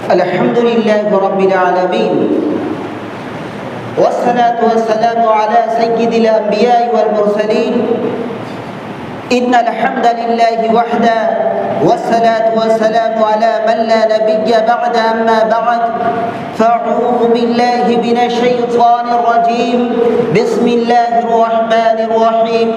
الحمد لله رب العالمين والصلاة والسلام على سيد الأنبياء والمرسلين إن الحمد لله وحده والصلاة والسلام على من لا نبي بعد أما بعد فأعوذ بالله من الشيطان الرجيم بسم الله الرحمن الرحيم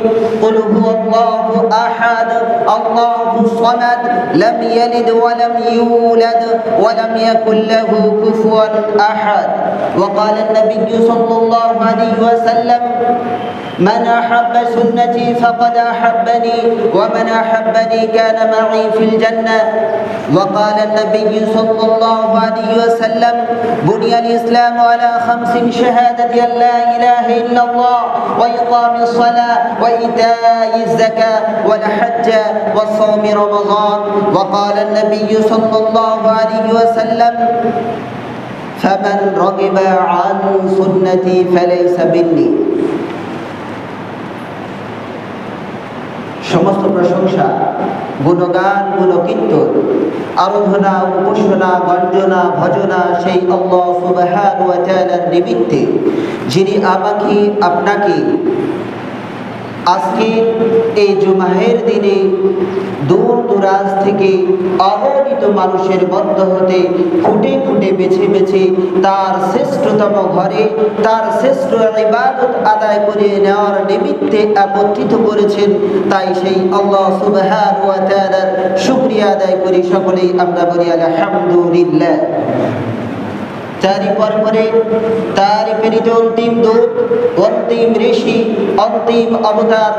قل هو الله أحد الله الصمد لم يلد ولم يولد ولم يكن له كفوا أحد وقال النبي صلى الله عليه وسلم من أحب سنتي فقد أحبني ومن أحبني كان معي في الجنة وقال النبي صلى الله عليه وسلم بني الإسلام على 5 شهادة أن لا إله إلا الله وإقام الصلاة وإيتاء الزكاة والحج والصوم رمضان وقال النبي صلى الله عليه وسلم فمن رغب عن سنتي فليس مني সমস্ত প্রশংসা গুণগান গুণকীর্তন আরাধনা উপাসনা গঞ্জনা ভজনা সেই আল্লাহ সুবহানাহু ওয়া তাআলার নিমিত্তে যিনি আমাকে আপনাকে আজকে এই জুমাহের দিনে দূর দূরাজ থেকে অগণিত মানুষের মধ্য হতে ফুটে ফুটে বেছে বেছে তার শ্রেষ্ঠতম ঘরে তার শ্রেষ্ঠ ইবাদত আদায় করে নেওয়ার নিমিত্তে একত্রিত করেছেন, তাই সেই আল্লাহ সুবহানাহু ওয়া তাআলার শুকরিয়া আদায় করি। সকলেই আমরা বলি আলহামদুলিল্লাহ। তারই পরে তারই প্রেরিত অন্তিম দূত, অন্তিম ঋষি, অন্তিম অবতার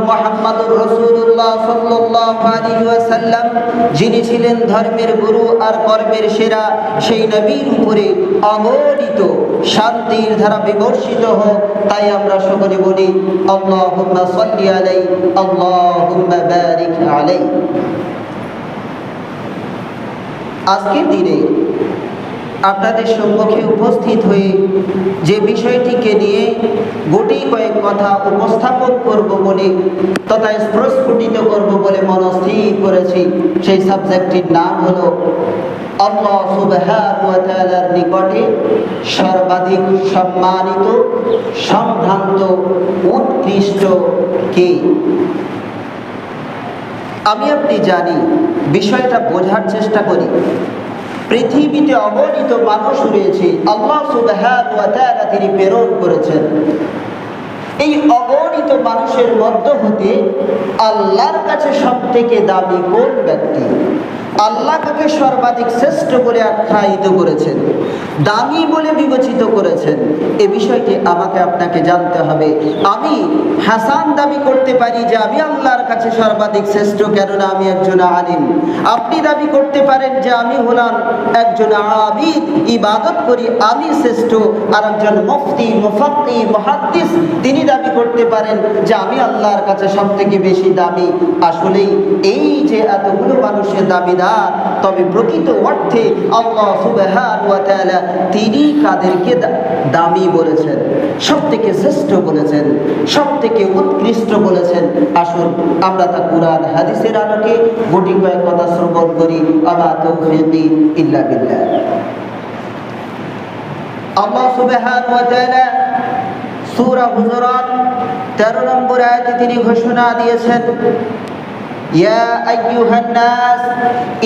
মুহাম্মাদুর রাসূলুল্লাহ সাল্লাল্লাহু আলাইহি ওয়াসাল্লাম, যিনি ছিলেন ধর্মের গুরু আর কর্মের সেরা, সেই নবীর উপরে অগণিত শান্তির ধারা বিবর্ষিত হোক। তাই আমরা সকলে বলি আল্লাহুম্মা সাল্লি আলাইহি আল্লাহুম্মা বারিক আলাইহি। আজকের দিনে আপনাদের সম্মুখে উপস্থিত হয়ে যে বিষয়টিকে নিয়ে গুটি কয়েক কথা উপস্থাপন করব বলে তথা প্রস্ফুটিত করব বলে মনস্থির করেছি, সেই সাবজেক্টটির নাম হলো আল্লাহ সুবহানাহু ওয়া তাআলার নিকটে সর্বাধিক সম্মানিত, সম্ভ্রান্ত, উৎকৃষ্ট কে। আমি আপনি জানি, বিষয়টা বোঝার চেষ্টা করি। পৃথিবীতে অগণিত মানুষ রয়েছে, আল্লাহ সুবহানাহু ওয়া তাআলা তিনি প্রেরণ করেছেন। এই অগণিত মানুষের মধ্য হতে আল্লাহর কাছে সবথেকে দামি কোন ব্যক্তি? আল্লাহ কাকে সর্বাধিক শ্রেষ্ঠ বলে আখ্যায়িত করেছেন, দামি বলে বিবেচিত করেছেন? এ বিষয়টি আমাকে আপনাকে জানতে হবে। আমি হাসান দাবি করতে পারি যে আমি আল্লাহর কাছে সর্বাধিক শ্রেষ্ঠ, কেননা আমি একজন আলিম। আপনি দাবি করতে পারেন যে আমি হলাম একজন আবিদ, ইবাদত করি, আমি শ্রেষ্ঠ। আর একজন মুফতি, মুফাক্কিহ, মুহাদ্দিস, তিনি দাবি করতে পারেন যে আমি আল্লাহর কাছে সবথেকে বেশি দামি। আসলেই এই যে এতগুলো মানুষের দাবিদার, তবে প্রকৃত অর্থে আল্লাহ সুবহানাহু ওয়া তাআলা তিনি কাদেরকে দামি বলেছেন, সবথেকে শ্রেষ্ঠ বলেছেন, সবথেকে উৎকৃষ্ট বলেছেন? আসুন আমরা তা কুরআন হাদিসের আলোকে গুটি কয়েক কথা শ্রবণ করি। আমা তাওফীকি ইল্লা বিল্লাহ। আল্লাহ সুবহানাহু ওয়া তাআলা সূরা হুজুরাত 13 নম্বর আয়াতে তিনি ঘোষণা দিয়েছেন, ইয়া আইয়ুহান নাস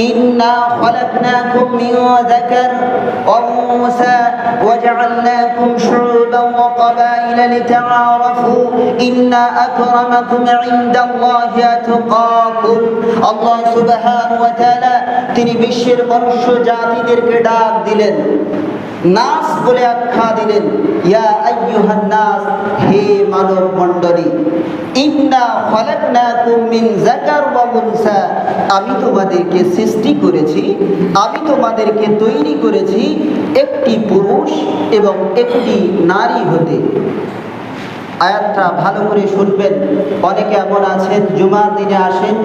ইন্না খলাকনাকুম মিন যাকার ওয়া উনসা ওয়া জাআলনাকুম শুউবান ওয়া ক্বাবাইলা লিতাআরাফু ইন্না আকরামাকুম ইনদাল্লাহি আতকাকুম। আল্লাহ সুবহানাহু ওয়া তাআলা তিনি বিশ্বের মনুষ্য জাতিদেরকে ডাক দিলেন, নাস বলে আখ্যা দিলেন। ইয়া আইয়ুহান নাস, হে মানব মণ্ডলী, ইন্না খলাকনাকুম মিন যাকার ওয়া উনসা, আমি তোমাদেরকে সৃষ্টি করেছি, আমি তোমাদেরকে তৈরি করেছি একটি পুরুষ এবং একটি নারী হতে। আয়াতটা ভালো করে শুনবেন। অনেকে এমন আছেন জুমার দিনে আসেন,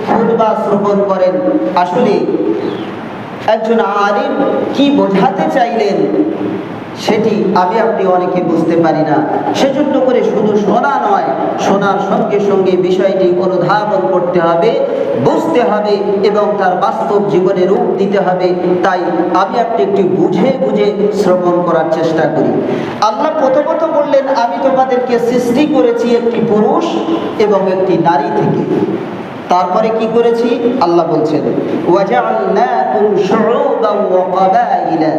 খুতবা শ্রবণ করেন, আসলে একজন আলিম কি বোঝাতে চাইলেন সেটি আমি আপনি অনেকে বুঝতে পারি না। সেজন্য করে শুধু শোনা নয়, শোনার সঙ্গে সঙ্গে বিষয়টি অনুধাবন করতে হবে, বুঝতে হবে এবং তার বাস্তব জীবনে রূপ দিতে হবে। তাই আমি আপনি একটু বুঝে বুঝে শ্রবণ করার চেষ্টা করি। আল্লাহ প্রথমত বললেন, আমি তোমাদেরকে সৃষ্টি করেছি একটি পুরুষ এবং একটি নারী থেকে। তারপরে কি করেছি? আল্লাহ বলছেন, ওয়াজআলনাকুম শুউবান ওয়া ক্বাবাইলা,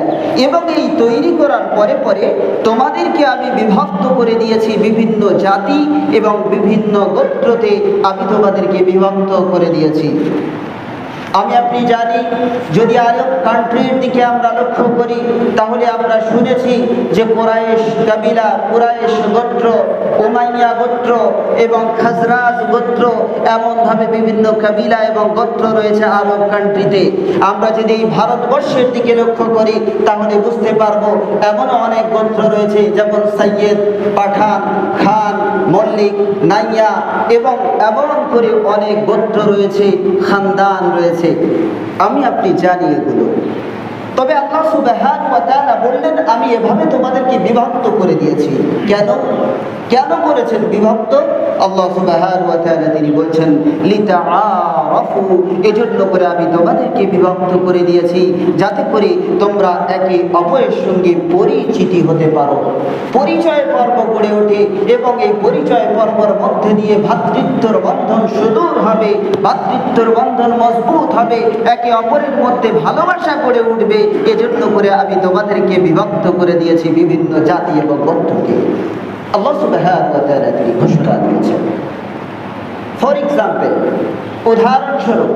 এবং এই তৈরি করার পরে পরে তোমাদেরকে আমি বিভক্ত করে দিয়েছি বিভিন্ন জাতি এবং বিভিন্ন গোত্রতে আমি তোমাদেরকে বিভক্ত করে দিয়েছি। আমি আপনি জানি, যদি আরব কান্ট্রির দিকে আমরা লক্ষ্য করি তাহলে আমরা শুনেছি যে কুরাইশ কাবিলা, কুরাইশ গোত্র, উমাইয়া গোত্র এবং খাজরাজ গোত্র, এমনভাবে বিভিন্ন কাবিলা এবং গোত্র রয়েছে আরব কান্ট্রিতে। আমরা যদি এই ভারতবর্ষের দিকে লক্ষ্য করি তাহলে বুঝতে পারবো এমন অনেক গোত্র রয়েছে, যেমন সৈয়দ, পাঠান, খান, মল্লিক, নাইয়া এবং এমন করে অনেক গোত্র রয়েছে, খানদান রয়েছে। আমি আপনি জানি এগুলো। তবে আল্লাহ সুবহানাহু ওয়া তাআলা বললেন, আমি এভাবে তোমাদেরকে বিভক্ত করে দিয়েছি। কেন কেন করেছেন বিভক্ত? আল্লাহ সুবহানাহু ওয়া তাআলা তিনি বলছেন, লিতাআরাফু, এজন্য করে আমি তোমাদেরকে বিভক্ত করে দিয়েছি যাতে করে তোমরা একে অপরের সঙ্গে পরিচিতি হতে পারো, পরিচয় পর্ব গড়ে ওঠে এবং এই পরিচয় পর্বের মধ্যে দিয়ে ভ্রাতৃত্বের বন্ধন সুদূর হবে, ভ্রাতৃত্বের বন্ধন মজবুত হবে, একে অপরের মধ্যে ভালোবাসা গড়ে উঠবে। এজন্য করে আমি তোমাদেরকে বিভক্ত করে দিয়েছি বিভিন্ন জাতি এবং গোত্রকে। আল্লাহ সুবহানাহু ওয়া তাআলা তিনি ঘোষণা দিয়েছেন। ফর এক্সাম্পল, উদাহরণস্বরূপ,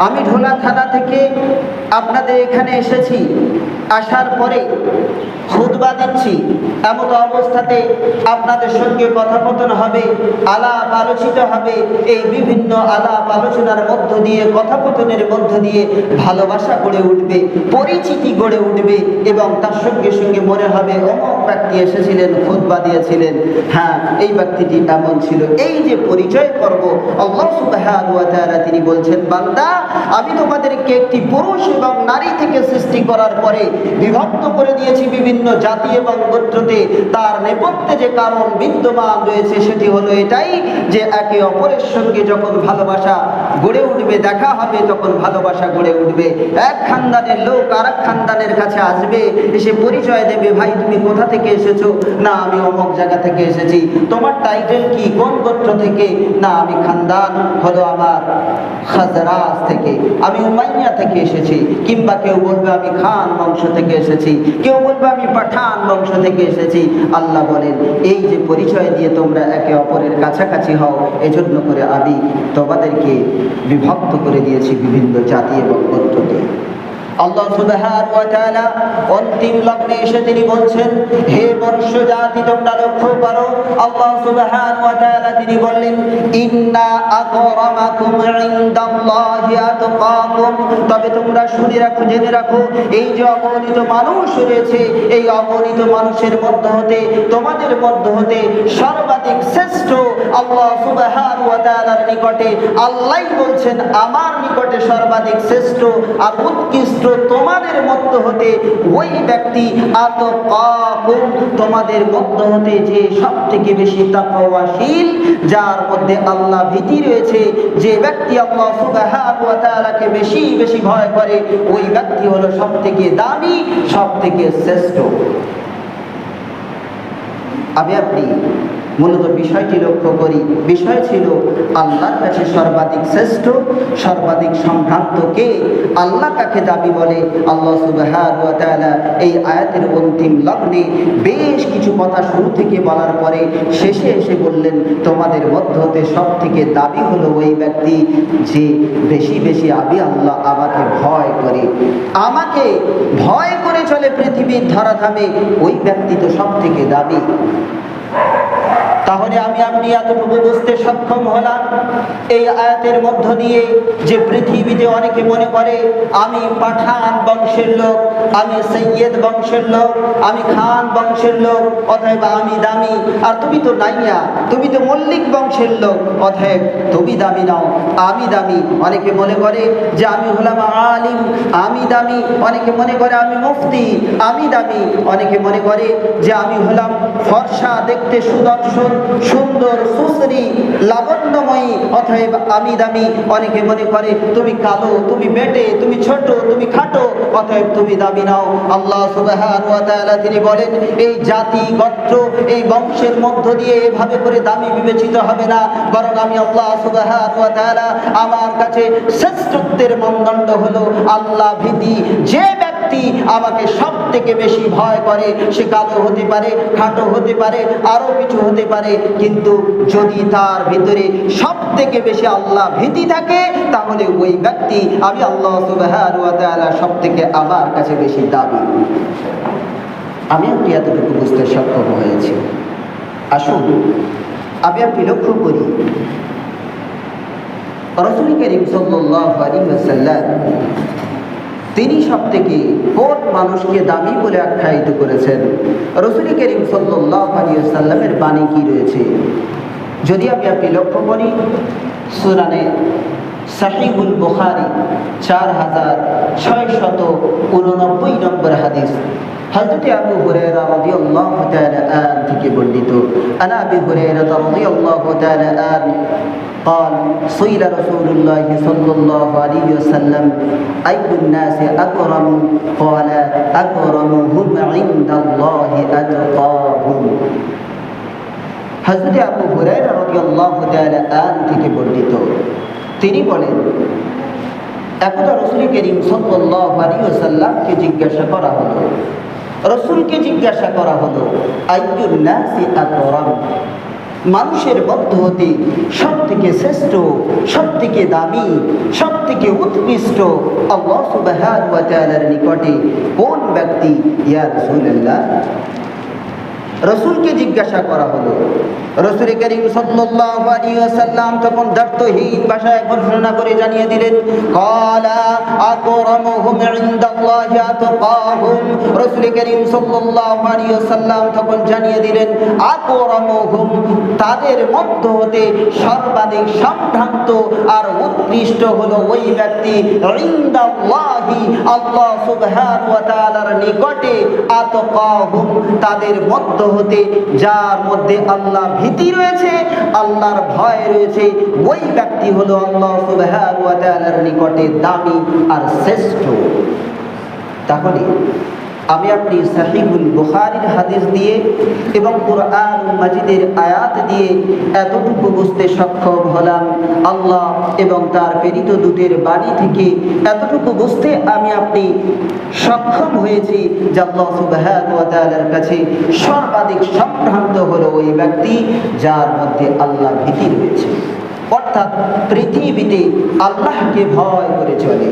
আমি ঢোলা থানা থেকে আপনাদের এখানে এসেছি। আসার পরে খুতবা দিচ্ছি, এমন অবস্থাতে আপনাদের সঙ্গে কথোপকথন হবে, আলাপ আলোচিত হবে। এই বিভিন্ন আলাপ আলোচনার মধ্য দিয়ে, কথোপকথনের মধ্য দিয়ে ভালোবাসা গড়ে উঠবে, পরিচিতি গড়ে উঠবে এবং তার সঙ্গে সঙ্গে মনে হবে অমুক ব্যক্তি এসেছিলেন, খুতবা দিয়েছিলেন, হ্যাঁ এই ব্যক্তিটি এমন ছিল। এই যে পরিচয় পর্ব, আল্লাহ সুবহানাহু ওয়া তাআলা তিনি বলছেন, বান্দা আমি তোমাদেরকে একটি পুরুষ এবং নারী থেকে সৃষ্টি করার পরে বিভক্ত করে দিয়েছি বিভিন্ন জাতি এবং গোত্রতে। তার নেপথ্যে যে কারণ বিদ্যমান রয়েছে সেটি হলো এটাই যে একে অপরের সঙ্গে যখন ভালোবাসা গড়ে উঠবে, দেখা হবে, তখন ভালোবাসা গড়ে উঠবে। এক খানদানের লোক আর এক খানদানের কাছে আসবে, এসে পরিচয় দেবে, ভাই তুমি কোথা থেকে এসেছো? না আমি অমুক জায়গা থেকে এসেছি। তোমার টাইটেল কি, কোন গোত্র থেকে? না আমি খানদান হলো আমার খাজরাজ থেকে, আমি উমাইয়া থেকে এসেছি। কিংবা কেউ বলবে আমি খান বংশ থেকে এসেছি, কেউ বলবে আমি পাঠান বংশ থেকে এসেছি। আল্লাহ বলেন, এই যে পরিচয় দিয়ে তোমরা একে অপরের কাছাকাছি হও, এজন্য করে আমি তোমাদেরকে বিভক্ত করে দিয়েছি বিভিন্ন জাতি এবং গোত্রকে। আল্লাহ সুবহানাহু ওয়া তাআলা অন্তিম লগ্নে এসে তিনি বলছেন, হে মনুষ্য জাতি তোমরা লক্ষ্য করো। আল্লাহ সুবহানাহু ওয়া তাআলা তিনি বললেন, ইন্না আকরামাকুম ইনদাল্লাহি আতকাকুম, তবে তোমরা শুনে রাখো, জেনে রাখো, এই যে অগণিত মানুষ রয়েছে, এই অগণিত মানুষের মধ্য হতে, তোমাদের মধ্য হতে সর্বাধিক শ্রেষ্ঠ আল্লাহ সুবহানাহু ওয়া তাআলার নিকটে, আল্লাহ বলছেন আমার নিকটে সর্বাধিক শ্রেষ্ঠ আর উৎকৃষ্ট তোমাদের মধ্য হতে ওই ব্যক্তি, আতকাকুম, তোমাদের মধ্য হতে যে সব থেকে বেশি তাকওয়াশীল, যার মধ্যে আল্লাহ ভীতি রয়েছে, যে ব্যক্তি আল্লাহ সুবহানাহু ওয়া তাআলাকে বেশি বেশি ভয় করে, ওই ব্যক্তি হলো সব থেকে দামি, সব থেকে শ্রেষ্ঠ। আমি আপনি মূলত বিষয়টি লক্ষ্য করি, বিষয় ছিল আল্লাহর কাছে সর্বাধিক শ্রেষ্ঠ, সর্বাধিক সম্ভ্রান্ত কে, আল্লাহ কাকে দাবি বলে। আল্লাহ সুবহানাহু ওয়া তাআলা এই আয়াতের অন্তিম লগ্নে বেশ কিছু কথা শুরু থেকে বলার পরে শেষে এসে বললেন, তোমাদের মধ্য হতে সব থেকে দাবি হলো ওই ব্যক্তি যে বেশি বেশি আমি আল্লাহ আমাকে ভয় করে, আমাকে ভয় করে চলে পৃথিবীর ধরাধামে, ওই ব্যক্তি তো সব থেকে দাবি। তাহলে আমি আপনি এতটুকু বুঝতে সক্ষম হলাম এই আয়াতের মধ্য দিয়ে যে পৃথিবীতে অনেকে মনে করে আমি পাঠান বংশের লোক, আমি সৈয়দ বংশের লোক, আমি খান বংশের লোক, অতএব আমি দামি। আর তুমি তো নাইয়া, তুমি তো মল্লিক বংশের লোক, অতএব তুমি দামি নাও, আমি দামি। অনেকে মনে করে যে আমি হলাম আলিম, আমি দামি। অনেকে মনে করে আমি মুফতি, আমি দামি। অনেকে মনে করে যে আমি হলাম ফর্সা, দেখতে সুদর্শন, সুন্দর, সুশ্রী, লাবণ্যময়ী, অতএব আমি দামি। অনেকে মনে করে তুমি কালো, তুমি বেটে, তুমি ছোট, তুমি খাটো, অতএব তুমি দামি নাও। আল্লাহ সুবহানাহু ওয়া তাআলা তিনি বলেন এই জাতি, গোত্র, এই বংশের মধ্য দিয়ে এভাবে করে দামি বিবেচিত হবে না, বরং আমি আল্লাহ সুবহানাহু ওয়া তাআলা আমার কাছে শ্রেষ্ঠত্বের মানদণ্ড হলো আল্লাহ ভীতি। যে ব্যক্তি আমাকে সব থেকে বেশি ভয় করে সে কালো হতে পারে, খাটো হতে পারে, আরো কিছু হতে পারে, কিন্তু যদি তার ভিতরে সব থেকে বেশি আল্লাহ ভীতি থাকে তাহলে ওই ব্যক্তি আমি আল্লাহ সুবহানাহু ওয়া তাআলা সব থেকে আমার কাছে বেশি দামি। আমি আপনি এতটুকু বুঝতে সক্ষম হয়েছি। আসুন আমি আপনি লক্ষ্য করি রাসূল করিম সাল্লাল্লাহু আলাইহি ওয়াসাল্লাম তিনি সব থেকে কোন মানুষকে দামি বলে আখ্যায়িত করেছেন। রাসূল করিম সাল্লাল্লাহু আলাইহি ওয়াসাল্লামের বাণী কি রয়েছে যদি আমি আপনি লক্ষ্য করি, সুনানে সহিহুল বুখারী 4689 নম্বর হাদিস, হযরত আবু হুরায়রা রাদিয়াল্লাহু তাআলা আনহু থেকে বর্ণিত। আনা আবি হুরায়রা রাদিয়াল্লাহু তাআলা আনহু قال سئل رسول الله صلى الله عليه وسلم أي الناس أكرم قال أكرمهم عند الله أتقاهم। হযরত আবু হুরায়রা রাদিয়াল্লাহু তাআলা আনহু থেকে বর্ণিত, তিনি বলেন একদা রাসূল করিম সাল্লাল্লাহু আলাইহি ওয়াসাল্লামকে জিজ্ঞাসা করা হলো, রাসূলকে জিজ্ঞাসা করা হলো আইয়ুন নাসি আকরাম, মানুষের মধ্য হতে সব থেকে শ্রেষ্ঠ, সব থেকে দামি, সব থেকে উৎকৃষ্ট আল্লাহ সুবহানাহু ওয়া তাআলার নিকটে কোন ব্যক্তি? ইয়া রাসূলুল্লাহ, রাসূলকে জিজ্ঞাসা করা হলো। রাসূল করিম সাল্লাল্লাহু আলাইহি ওয়াসাল্লাম তখন দ্ব্যর্থহীন ভাষায় ঘোষণা করে জানিয়ে দিলেন, ক্বালা আকরামুহুম ইনদাল্লাহি আতকাহুম। রাসূল করিম সাল্লাল্লাহু আলাইহি ওয়াসাল্লাম তখন জানিয়ে দিলেন আকরামুহুম, তাদের মধ্য হতে সর্বাধিক সম্ভ্রান্ত আর উৎকৃষ্ট হলো ওই ব্যক্তি ইনদাল্লাহি, আল্লাহ সুবহানাহু ওয়া তাআলার নিকটে, আতকাহুম, তাদের মধ্য হতে যার মধ্যে আল্লাহ ভীতি রয়েছে, আল্লাহর ভয় রয়েছে, ওই ব্যক্তি হলো আল্লাহ সুবহানাহু ওয়া তাআলার নিকটে দামি আর শ্রেষ্ঠ। তাহলে আমি আপনি সহিহুল বুখারীর হাদিস দিয়ে এবং কুরআন মাজিদের আয়াত দিয়ে এতটুকু বুঝতে সক্ষম হলাম, আল্লাহ এবং তার প্রেরিত দূতের বাণী থেকে এতটুকু বুঝতে আমি আপনি সক্ষম হয়েছি যে আল্লাহ সুবহানাহু ওয়া তাআলার কাছে সর্বাধিক সম্ভ্রান্ত হলো ওই ব্যক্তি যার মধ্যে আল্লাহ ভীতি রয়েছে, অর্থাৎ পৃথিবীতে আল্লাহকে ভয় করে চলে।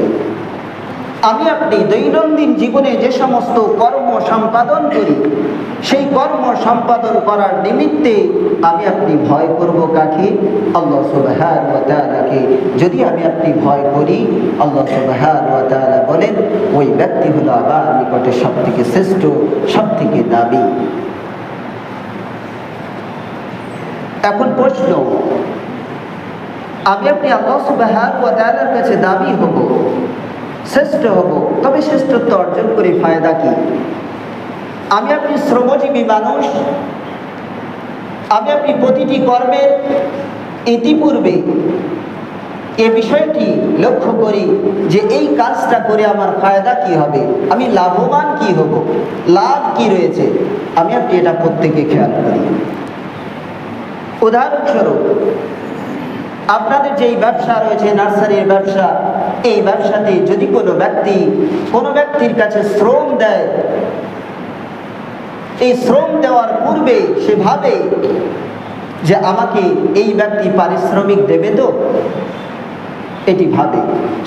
আমি আপনি দৈনন্দিন জীবনে যে সমস্ত কর্ম সম্পাদন করি সেই কর্ম সম্পাদন করার নিমিত্তে আমি আপনি ভয় করব কাকে? আল্লাহ সুবহানাহু ওয়া তাআলাকে। যদি আমি আপনি ভয় করি, আল্লাহ সুবহানাহু ওয়া তাআলা বলেন ওই ব্যক্তি হলো আমার নিকটে সবথেকে শ্রেষ্ঠ, সবথেকে দামি। এখন প্রশ্ন, আমি আপনি আল্লাহ সুবহানাহু ওয়া তাআলার কাছে দামি হব, শ্রেষ্ঠ হব, তবে শ্রেষ্ঠত্ব অর্জন করে ফায়দা কি? আমি আপনি শ্রমজীবী মানুষ, আমি আপনি প্রতিটি কর্মের ইতিপূর্বে এ বিষয়টি লক্ষ্য করি যে এই কাজটা করে আমার ফায়দা কি হবে, আমি লাভবান কি হব, লাভ কি রয়েছে, আমি আপনি এটা প্রত্যেকে খেয়াল করি। উদাহরণস্বরূপ আপনাদের যেই ব্যবসা রয়েছে, নার্সারির ব্যবসা, এই ব্যবসাতে যদি কোনো ব্যক্তির কাছে শ্রম দেয়, এই শ্রম দেওয়ার পূর্বে সে ভাবে যে আমাকে এই ব্যক্তি পারিশ্রমিক দেবে তো, এটি ভাবে।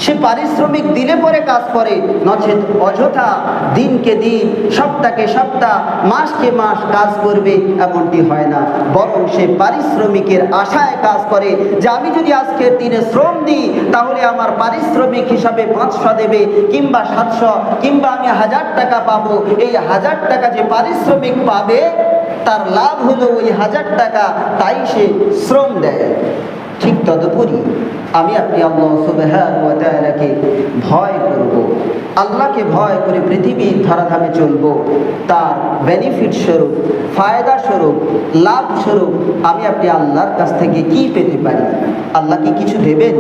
সে পারিশ্রমিক দিলে পরে কাজ করে, নচেত অযথা দিনকে দিন, সপ্তাহকে সপ্তাহ, মাসকে মাস কাজ করবে, এমনটি হয় না। বরং সে পারিশ্রমিকের আশায় কাজ করে যে আমি যদি আজকের দিনে শ্রম দিই তাহলে আমার পারিশ্রমিক হিসাবে 500 দেবে কিংবা 700 কিংবা আমি 1000 টাকা পাবো। এই 1000 টাকা যে পারিশ্রমিক পাবে তার লাভ হলো ওই 1000 টাকা, তাই সে শ্রম দেয়। ঠিক তদুপরি আমি আপনি আল্লাহ সুবহানাহু ওয়া তাআলাকে ভয় করব, আল্লাহকে ভয় করে পৃথিবীর ধরাধামে চলব। তার বেনিফিট স্বরূপ, ফায়দা স্বরূপ, লাভ স্বরূপ আমি আপনি আল্লাহর কাছ থেকে কি পেতে পারি? আল্লাহ কি কিছু দেবেন?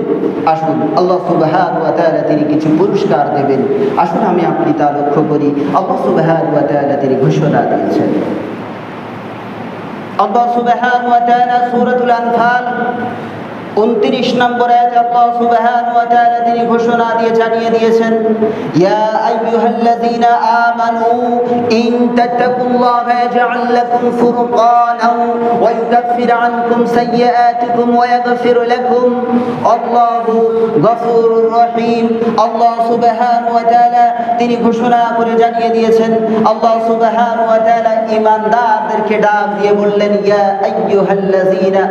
আসুন আল্লাহ সুবহানাহু ওয়া তাআলা তিনি কিছু পুরস্কার দেবেন। আসুন আমি আপনি তা লক্ষ্য করি। আল্লাহ সুবহানাহু ওয়া তাআলা তিনি ঘোষণা দিয়েছেন। আল্লাহ সুবহানাহু ওয়া তাআলা সূরাতুল আনফাল 29 নম্বর আয়াতে আল্লাহ সুবহানাহু ওয়া তাআলা তিনি ঘোষণা দিয়ে জানিয়ে দিয়েছেন, ইয়া আইয়ুহাল্লাযীনা আমানু ইন তাত্তাকুল্লাহা ইয়াজআল লাকুম ফুরকানাও ওয়া ইউকাফির আনকুম সাইয়্যাতিকুম ওয়া ইয়াগফির লাকুম আল্লাহু গফুরুর রহিম। আল্লাহ সুবহানাহু ওয়া তাআলা তিনি ঘোষণা করে জানিয়ে দিয়েছেন, আল্লাহ সুবহানাহু ওয়া তাআলা ঈমানদারদেরকে ডাক দিয়ে বললেন, ইয়া আইয়ুহাল্লাযীনা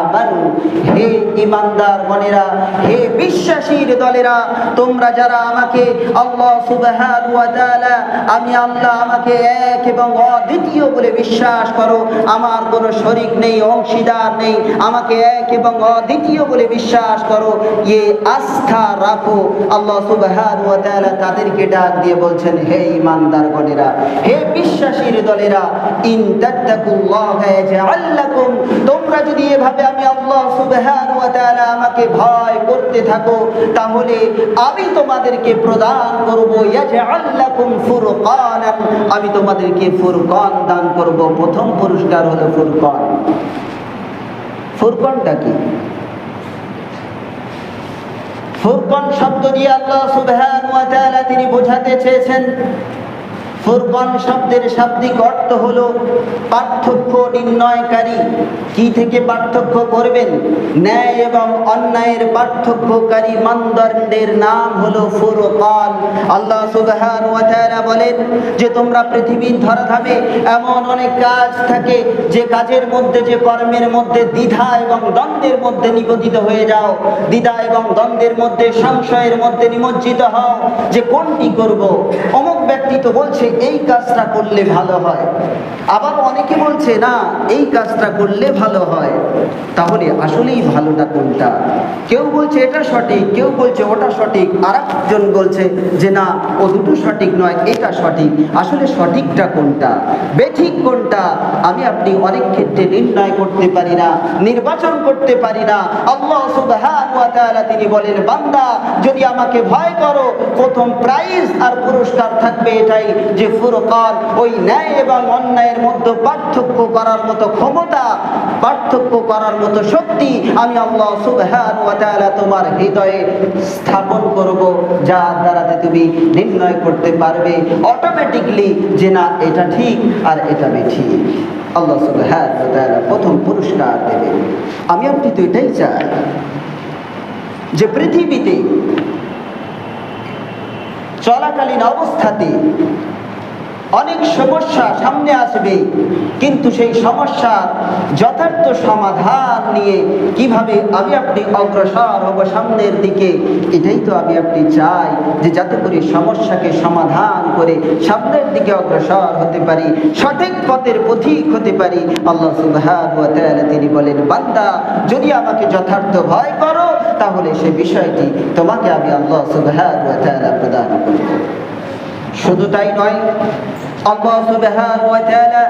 আমানু, হে ঈমানদার গণেরা, হে বিশ্বাসীর দলেরা, তোমরা যারা আমাকে আল্লাহ সুবহানাহু ওয়া তাআলা, আমি আল্লাহ আমাকে এক এবং অদ্বিতীয় বলে বিশ্বাস করো, আমার কোনো শরীক নেই, অংশীদার নেই, আমাকে এক এবং অদ্বিতীয় বলে বিশ্বাস করো, এ আস্থা রাখো। আল্লাহ সুবহানাহু ওয়া তাআলা তাদেরকে ডাক দিয়ে বলছেন, হে ঈমানদার গণেরা, হে বিশ্বাসীর দলেরা, ইন তাত্তাকুল্লাহা ইয়াজআল লাকুম, তোমরা যদি এভাবে আমি আল্লাহ সুবহানাহু ওয়া তাআলা আমাকে ভয় করতে থাকো তাহলে আমি তোমাদেরকে প্রদান করব, ইয়াজআল লাকুম ফুরকানান, আমি তোমাদেরকে ফুরকান দান করব। প্রথম পুরস্কার হলো ফুরকান। ফুরকানটা কি? ফুরকান শব্দ দিয়ে আল্লাহ সুবহানাহু ওয়া তাআলা তিনি বোঝাতে চেয়েছেন, ফুরকান শব্দের শাব্দিক অর্থ হলো পার্থক্য নির্ণয়কারী। কি থেকে পার্থক্য করবেন? ন্যায় এবং অন্যায়ের পার্থক্যকারী মানদণ্ডের নাম হলো ফুরকান। আল্লাহ সুবহানাহু ওয়া তাআলা বলেন যে তোমরা পৃথিবীর ধরাধামে এমন অনেক কাজ থাকে যে কাজের মধ্যে, যে কর্মের মধ্যে দ্বিধা এবং দ্বন্দ্বের মধ্যে নিপতিত হয়ে যাও, দ্বিধা এবং দ্বন্দ্বের মধ্যে, সংশয়ের মধ্যে নিমজ্জিত হও যে কোনটি করব। অমুক ব্যক্তি তো বলছে এই কাজটা করলে ভালো হয়, আবার অনেকে বলছে না এই কাজটা করলে ভালো হয়। তাহলে আসলেই ভালোটা কোনটা? কেউ বলছে এটা সঠিক, কেউ বলছে ওটা সঠিক, আর একজন বলছে যে না ও দুটো সঠিক নয়, এটা সঠিক। আসলে সঠিকটা কোনটা, বেঠিক কোনটা আমি আপনি অনেক ক্ষেত্রে নির্ণয় করতে পারি না, নির্বাচন করতে পারি না। আল্লাহ সুবহানাহু ওয়া তাআলা তিনি বলেন, বান্দা যদি আমাকে ভয় করো, প্রথম প্রাইজ আর পুরস্কার থাকবে এটাই যে ফুরকান, ওই ন্যায় এবং অন্যায়ের মধ্যে পার্থক্য করার মতো ক্ষমতা, পার্থক্য করার মতো শক্তি আমি আল্লাহ সুবহানাহু ওয়া তাআলা তোমার হৃদয়ে স্থাপন করব, যার দ্বারাতে তুমি নির্ণয় করতে পারবে অটোমেটিকলি যে না এটা ঠিক আর এটা বেঠিক। আল্লাহ সুবহানাহু ওয়া তাআলা প্রথম পুরস্কার দেবে। আমি আপনি তো এটাই চাই যে পৃথিবীতে চলাকালীন অবস্থাতে অনেক সমস্যা সামনে আসবে, কিন্তু সেই সমস্যার যথার্থ সমাধান নিয়ে কিভাবে আমি আপনি অগ্রসর হব সামনের দিকে, এটাই তো আমি আপনি চাই যে যাতে করে সমস্যাকে সমাধান করে সামনের দিকে অগ্রসর হতে পারি, সঠিক পথের পথিক হতে পারি। আল্লাহ সুবহানাহু ওয়া তাআলা তিনি বলেন, বান্দা যদি আমাকে যথার্থ ভয় করো তাহলে সে বিষয়টি তোমাকে আমি আল্লাহ সুবহানাহু ওয়া তাআলা প্রদান করব। শুধু তাই নয়, আল্লাহ সুবহানাহু ওয়া তাআলা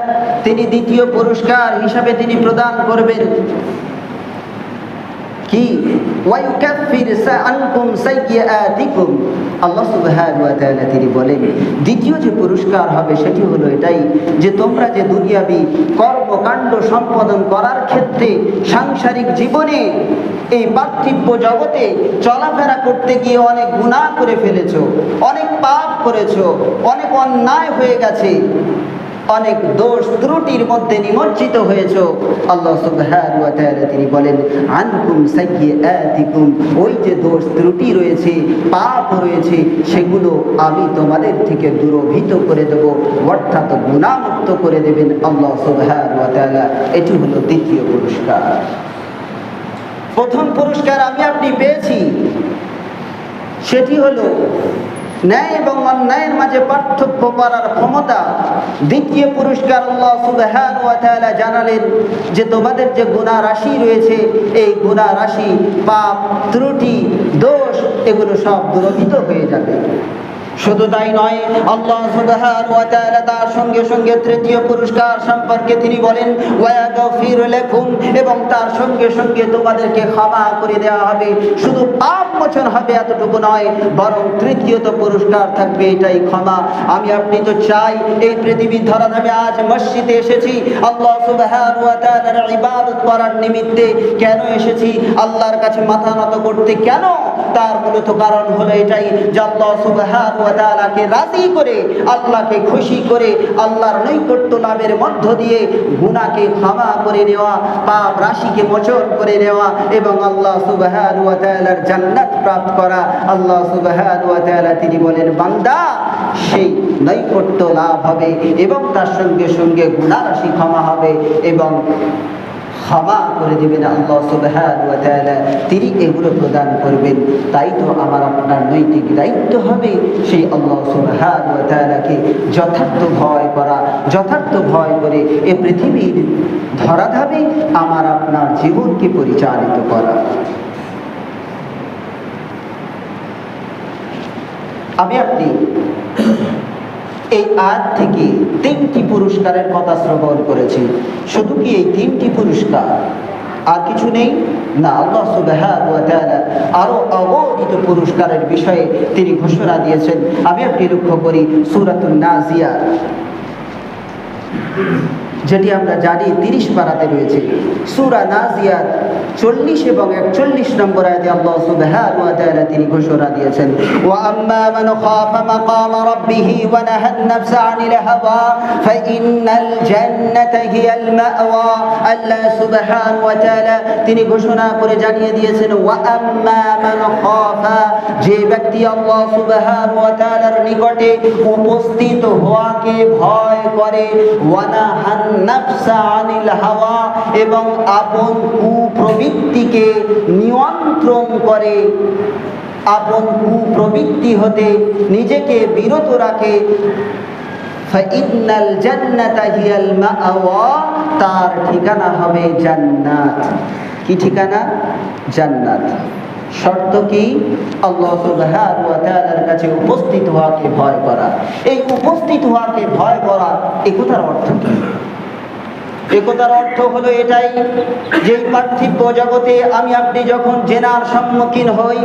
তিনি দ্বিতীয় পুরস্কার হিসাবে তিনি প্রদান করবেন কি? ওয়া ইউকাফির আনকুম সাইয়্যাতিকুম। আল্লাহ সুবহানাহু ওয়া তাআলা তিনি বলেন দ্বিতীয় যে পুরস্কার হবে সেটি হলো এটাই যে তোমরা যে দুনিয়াবি কর্মকাণ্ড সম্পাদন করার ক্ষেত্রে, সাংসারিক জীবনে, এই পার্থিব জগতে চলাফেরা করতে গিয়ে অনেক গুনাহ করে ফেলেছো, অনেক পাপ করেছো, অনেক অন্যায় হয়ে গেছে, অনেক দোষ ত্রুটির মধ্যে নিমজ্জিত হয়েছো, আল্লাহ সুবহানাহু ওয়া তাআলা তিনি বলেন আনকুম সাইয়্যাতিকুম, ওই যে দোষ ত্রুটি রয়েছে, পাপ রয়েছে, সেগুলো আমি তোমাদের থেকে দূরভীত করে দেব, অর্থাৎ গুনাহমুক্ত করে দেবেন আল্লাহ সুবহানাহু ওয়া তাআলা। এটি হলো দ্বিতীয় পুরস্কার। প্রথম পুরস্কার আমি আপনি পেয়েছি, সেটি হলো ন্যায় এবং অন্যায়ের মাঝে পার্থক্য করার ক্ষমতা। দ্বিতীয় পুরস্কার আল্লাহ সুবহানাহু ওয়া তাআলা জানালেন যে তোমাদের যে গুনাহ রাশি রয়েছে, এই গুনাহ রাশি, পাপ, ত্রুটি, দোষ, এগুলো সব দূরীভূত হয়ে যাবে। শুধু তাই নয়, আল্লাহ সুবহানাহু ওয়া তাআলা তার সঙ্গে সঙ্গে তৃতীয় পুরস্কার সম্পর্কে তিনি বলেন ওয়া ইয়াগফির লাকুম, এবং তার সঙ্গে সঙ্গে তোমাদেরকে ক্ষমা করে দেওয়া হবে। শুধু পাপ মোচন হবে এতটুকু নয়, বরং তৃতীয়ত পুরস্কার থাকবে এটাই ক্ষমা। আমি আপনি তো চাই এই পৃথিবীর ধরাধামে আজ মসজিদে এসেছি আল্লাহ সুবহানাহু ওয়া তাআলার ইবাদত করার নিমিত্তে। কেন এসেছি? আল্লাহর কাছে মাথা নত করতে। কেন? তার মূলত কারণ হলো এটাই যে আল্লাহ সুবহানাহু ওয়া তাআলাকে রাজি করে, আল্লাহকে খুশি করে, আল্লাহর নৈকট্য লাভের মধ্য দিয়ে গুনাহকে ক্ষমা করে নেওয়া, পাপ রাশিকে মোচন করে নেওয়া এবং আল্লাহ সুবহানাহু ওয়া তাআলার জান্নাত প্রাপ্ত করা। আল্লাহ সুবহানাহু ওয়া তাআলা তিনি বলেন বান্দা সেই নৈকট্য লাভ হবে এবং তার সঙ্গে সঙ্গে গুনাহ রাশি ক্ষমা হবে এবং ক্ষমা করে দেবেন আল্লাহ সুবহানাহু ওয়া তাআলা। তিনি এগুলো প্রদান করবেন। তাই তো আমার আপনার নৈতিক দায়িত্ব হবে সেই আল্লাহ সুবহানাহু ওয়া তাআলাকে যথার্থ ভয় করা, যথার্থ ভয় করে এ পৃথিবীর ধরাধামে আমার আপনার জীবনকে পরিচালিত করা। আমি আপনি এই আয়াত থেকে তিনটি পুরস্কারের কথা শ্রবণ করেছি। শুধু কি এই তিনটি পুরস্কার, আর কিছু নেই? না, আল্লাহ সুবহানাহু ওয়া তাআলা আরো অগণিত পুরস্কারের বিষয়ে তিনি ঘোষণা দিয়েছেন। আমি আপনি লক্ষ্য করি সূরাতুন নাজিয়াত, যেটি আমরা জানি 30 পারাতে রয়েছে। সূরা নাজিয়াত 40 এবং 41 নম্বর আয়াতে আল্লাহ সুবহানাহু ওয়া তাআলা তিনি ঘোষণা দিয়েছেন ওয়া আম্মা মান খাফা মাকাম রাব্বিহি ওয়া নাহান নাফসা আনিল হাওয়া ফাইন্নাল জান্নাতা হিয়াল মাওয়া। আল্লাহ সুবহানাহু ওয়া তাআলা তিনি ঘোষণা করে জানিয়ে দিয়েছেন ওয়া আম্মা মান খাফা, যে ব্যক্তি আল্লাহ সুবহানাহু ওয়া তাআলার নিকটে উপস্থিত হওয়াকে ভয় করে, ওয়া নাহান নাফসা আনিল হাওয়া, এবং আপন কুপ্রবৃত্তিকে নিয়ন্ত্রণ করে, আপন কুপ্রবৃত্তি হতে নিজেকে বিরত রাখে, ফাইন্নাল জান্নাতা হিয়াল মাওয়া, তার ঠিকানা হবে জান্নাত। কি ঠিকানা? জান্নাত। শর্ত কি? আল্লাহ সুবহানাহু ওয়া তাআলার কাছে উপস্থিত হওয়াকে ভয় করা। এই উপস্থিত হওয়াকে ভয় করা, এই কথার অর্থ কি? একতার অর্থ হলো এটাই যে পার্থিব জগতে আমি আপনি যখন জেনার সম্মুখীন হই,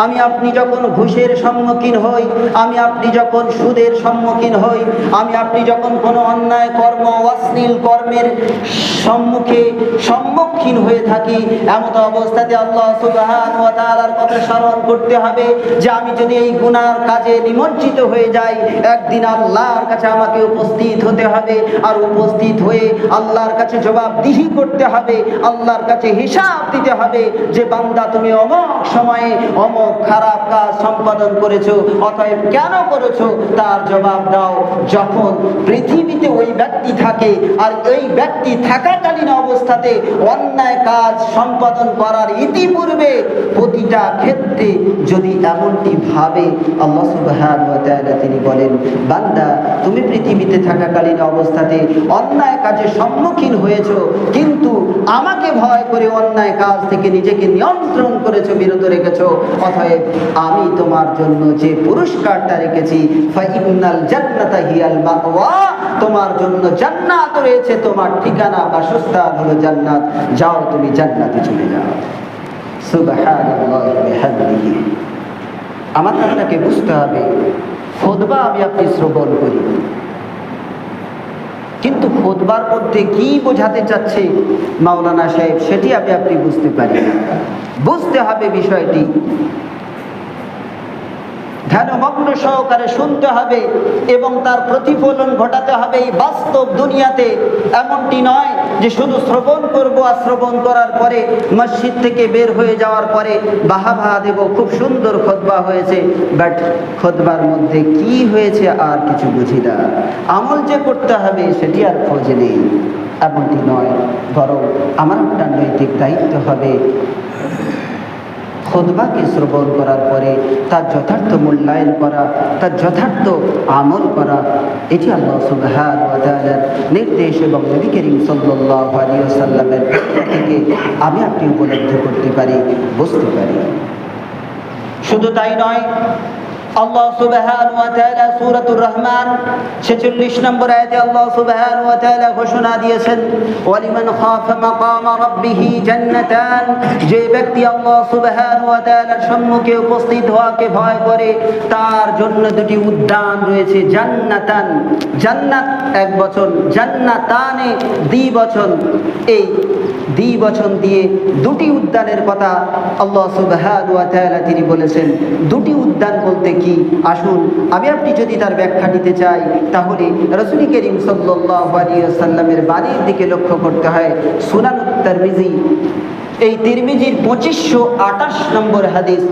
আমি আপনি যখন ঘুষের সম্মুখীন হই, আমি আপনি যখন সুদের সম্মুখীন হই, আমি আপনি যখন কোনো অন্যায় কর্ম, অশ্লীল কর্মের সম্মুখীন হয়ে থাকি, এমত অবস্থাতে আল্লাহ সুবহানাহু ওয়া তাআলার কথা স্মরণ করতে হবে যে আমি যদি এই গুনার কাজে নিমজ্জিত হয়ে যাই, একদিন আল্লাহর কাছে আমাকে উপস্থিত হতে হবে। আর উপস্থিত হয়ে আল্লাহর কাছে জবাবদিহি করতে হবে, আল্লাহর কাছে হিসাব দিতে হবে যে বান্দা তুমি অমুক সময়ে অমুক খারাপ কাজ সম্পাদন করেছো, অতএব কেন করেছো তার জবাব দাও। যখন পৃথিবীতে ওই ব্যক্তি থাকে আর এই ব্যক্তি থাকাকালীন অবস্থাতে অন্যায় কাজ সম্পাদন করার ইতিপূর্বে প্রতিটা ক্ষেত্রে যদি এমনটি ভাবে, আল্লাহ সুবহানাহু ওয়া তাআলা তিনি বলেন বান্দা তুমি পৃথিবীতে থাকাকালীন অবস্থাতে অন্যায় কাজে সম্মুখীন হয়েছো, কিন্তু আমাকে ভয় করে অন্যায় কাজ থেকে নিজেকে নিয়ন্ত্রণ করেছো, বিরত রেখেছো, অতএব আমি তোমার জন্য যে পুরস্কারটা রেখেছি ফাইন্নাল জান্নাতা হিয়াল মাওয়া, তোমার জন্য জান্নাত রয়েছে, তোমার ঠিকানা বাসস্থান হলো জান্নাত, যাও তুমি জান্নাতে চলে যাও। সুবহানাল্লাহি ওয়া বিহামদিহি। আমার আপনাকে বুঝতে হবে খুতবা আমি আপনি শ্রবণ করি, কিন্তু খুতবার মধ্যে কি বোঝাতে চাচ্ছে মাওলানা সাহেব সেটি আমি আপনি বুঝতে পারি। বুঝতে হবে বিষয়টি। ধ্যানমগ্ন সহকারে শুনতে হবে এবং তার প্রতিফলন ঘটাতে হবে এই বাস্তব দুনিয়াতে। এমনটি নয় যে শুধু শ্রবণ করব, আর শ্রবণ করার পরে মসজিদ থেকে বের হয়ে যাওয়ার পরে বাহবা দেব, খুব সুন্দর খুতবা হয়েছে, বাট খুতবার মধ্যে কি হয়েছে আর কিছু বুঝি না, আমল যে করতে হবে সেটি আর খোঁজ নেই। এমনটি নয়, বরং আমার একটা নৈতিক দায়িত্ব হবে খুতবাকে শ্রবণ করার পরে তার যথার্থ মূল্যায়ন করা, তার যথার্থ আমল করা। এটি আল্লাহ সুবহানাহু ওয়া তাআলার নির্দেশ এবং নবী করিম সাল্লাল্লাহু আলাইহি ওয়াসাল্লামের থেকে আমি আপনি উপলব্ধি করতে পারি, বুঝতে পারি। শুধু তাই নয়, আল্লাহ সুবহানাহু ওয়া তাআলা সূরাতুর রহমান 46 নম্বর আয়াতে আল্লাহ সুবহানাহু ওয়া তাআলা ঘোষণা দিয়েছেন, ওয়ালিমান খাফা মাকামা রাব্বিহি জান্নাতান, যে ব্যক্তি আল্লাহ সুবহানাহু ওয়া তাআলার সম্মুখে উপস্থিত হওয়াকে ভয় করে তার জন্য দুটি উদ্যান রয়েছে। জান্নাতান, জান্নাত এক বচন, জান্নাতানে দ্বিবচন। এই দ্বিবচন দিয়ে দুটি উদ্যানের কথা আল্লাহ সুবহানাহু ওয়া তাআলা তিনি বলেছেন। দুটি উদ্যান বলতে কি, আসুন আমি আপনি যদি তার ব্যাখ্যা নিতে চাই তাহলে রাসূল করিম সাল্লাল্লাহু আলাইহি ওয়াসাল্লামের বাণীর দিকে লক্ষ্য করতে হয়। সুনান তিরমিজি, এই তিরমিজির 2528 নম্বর হাদিস,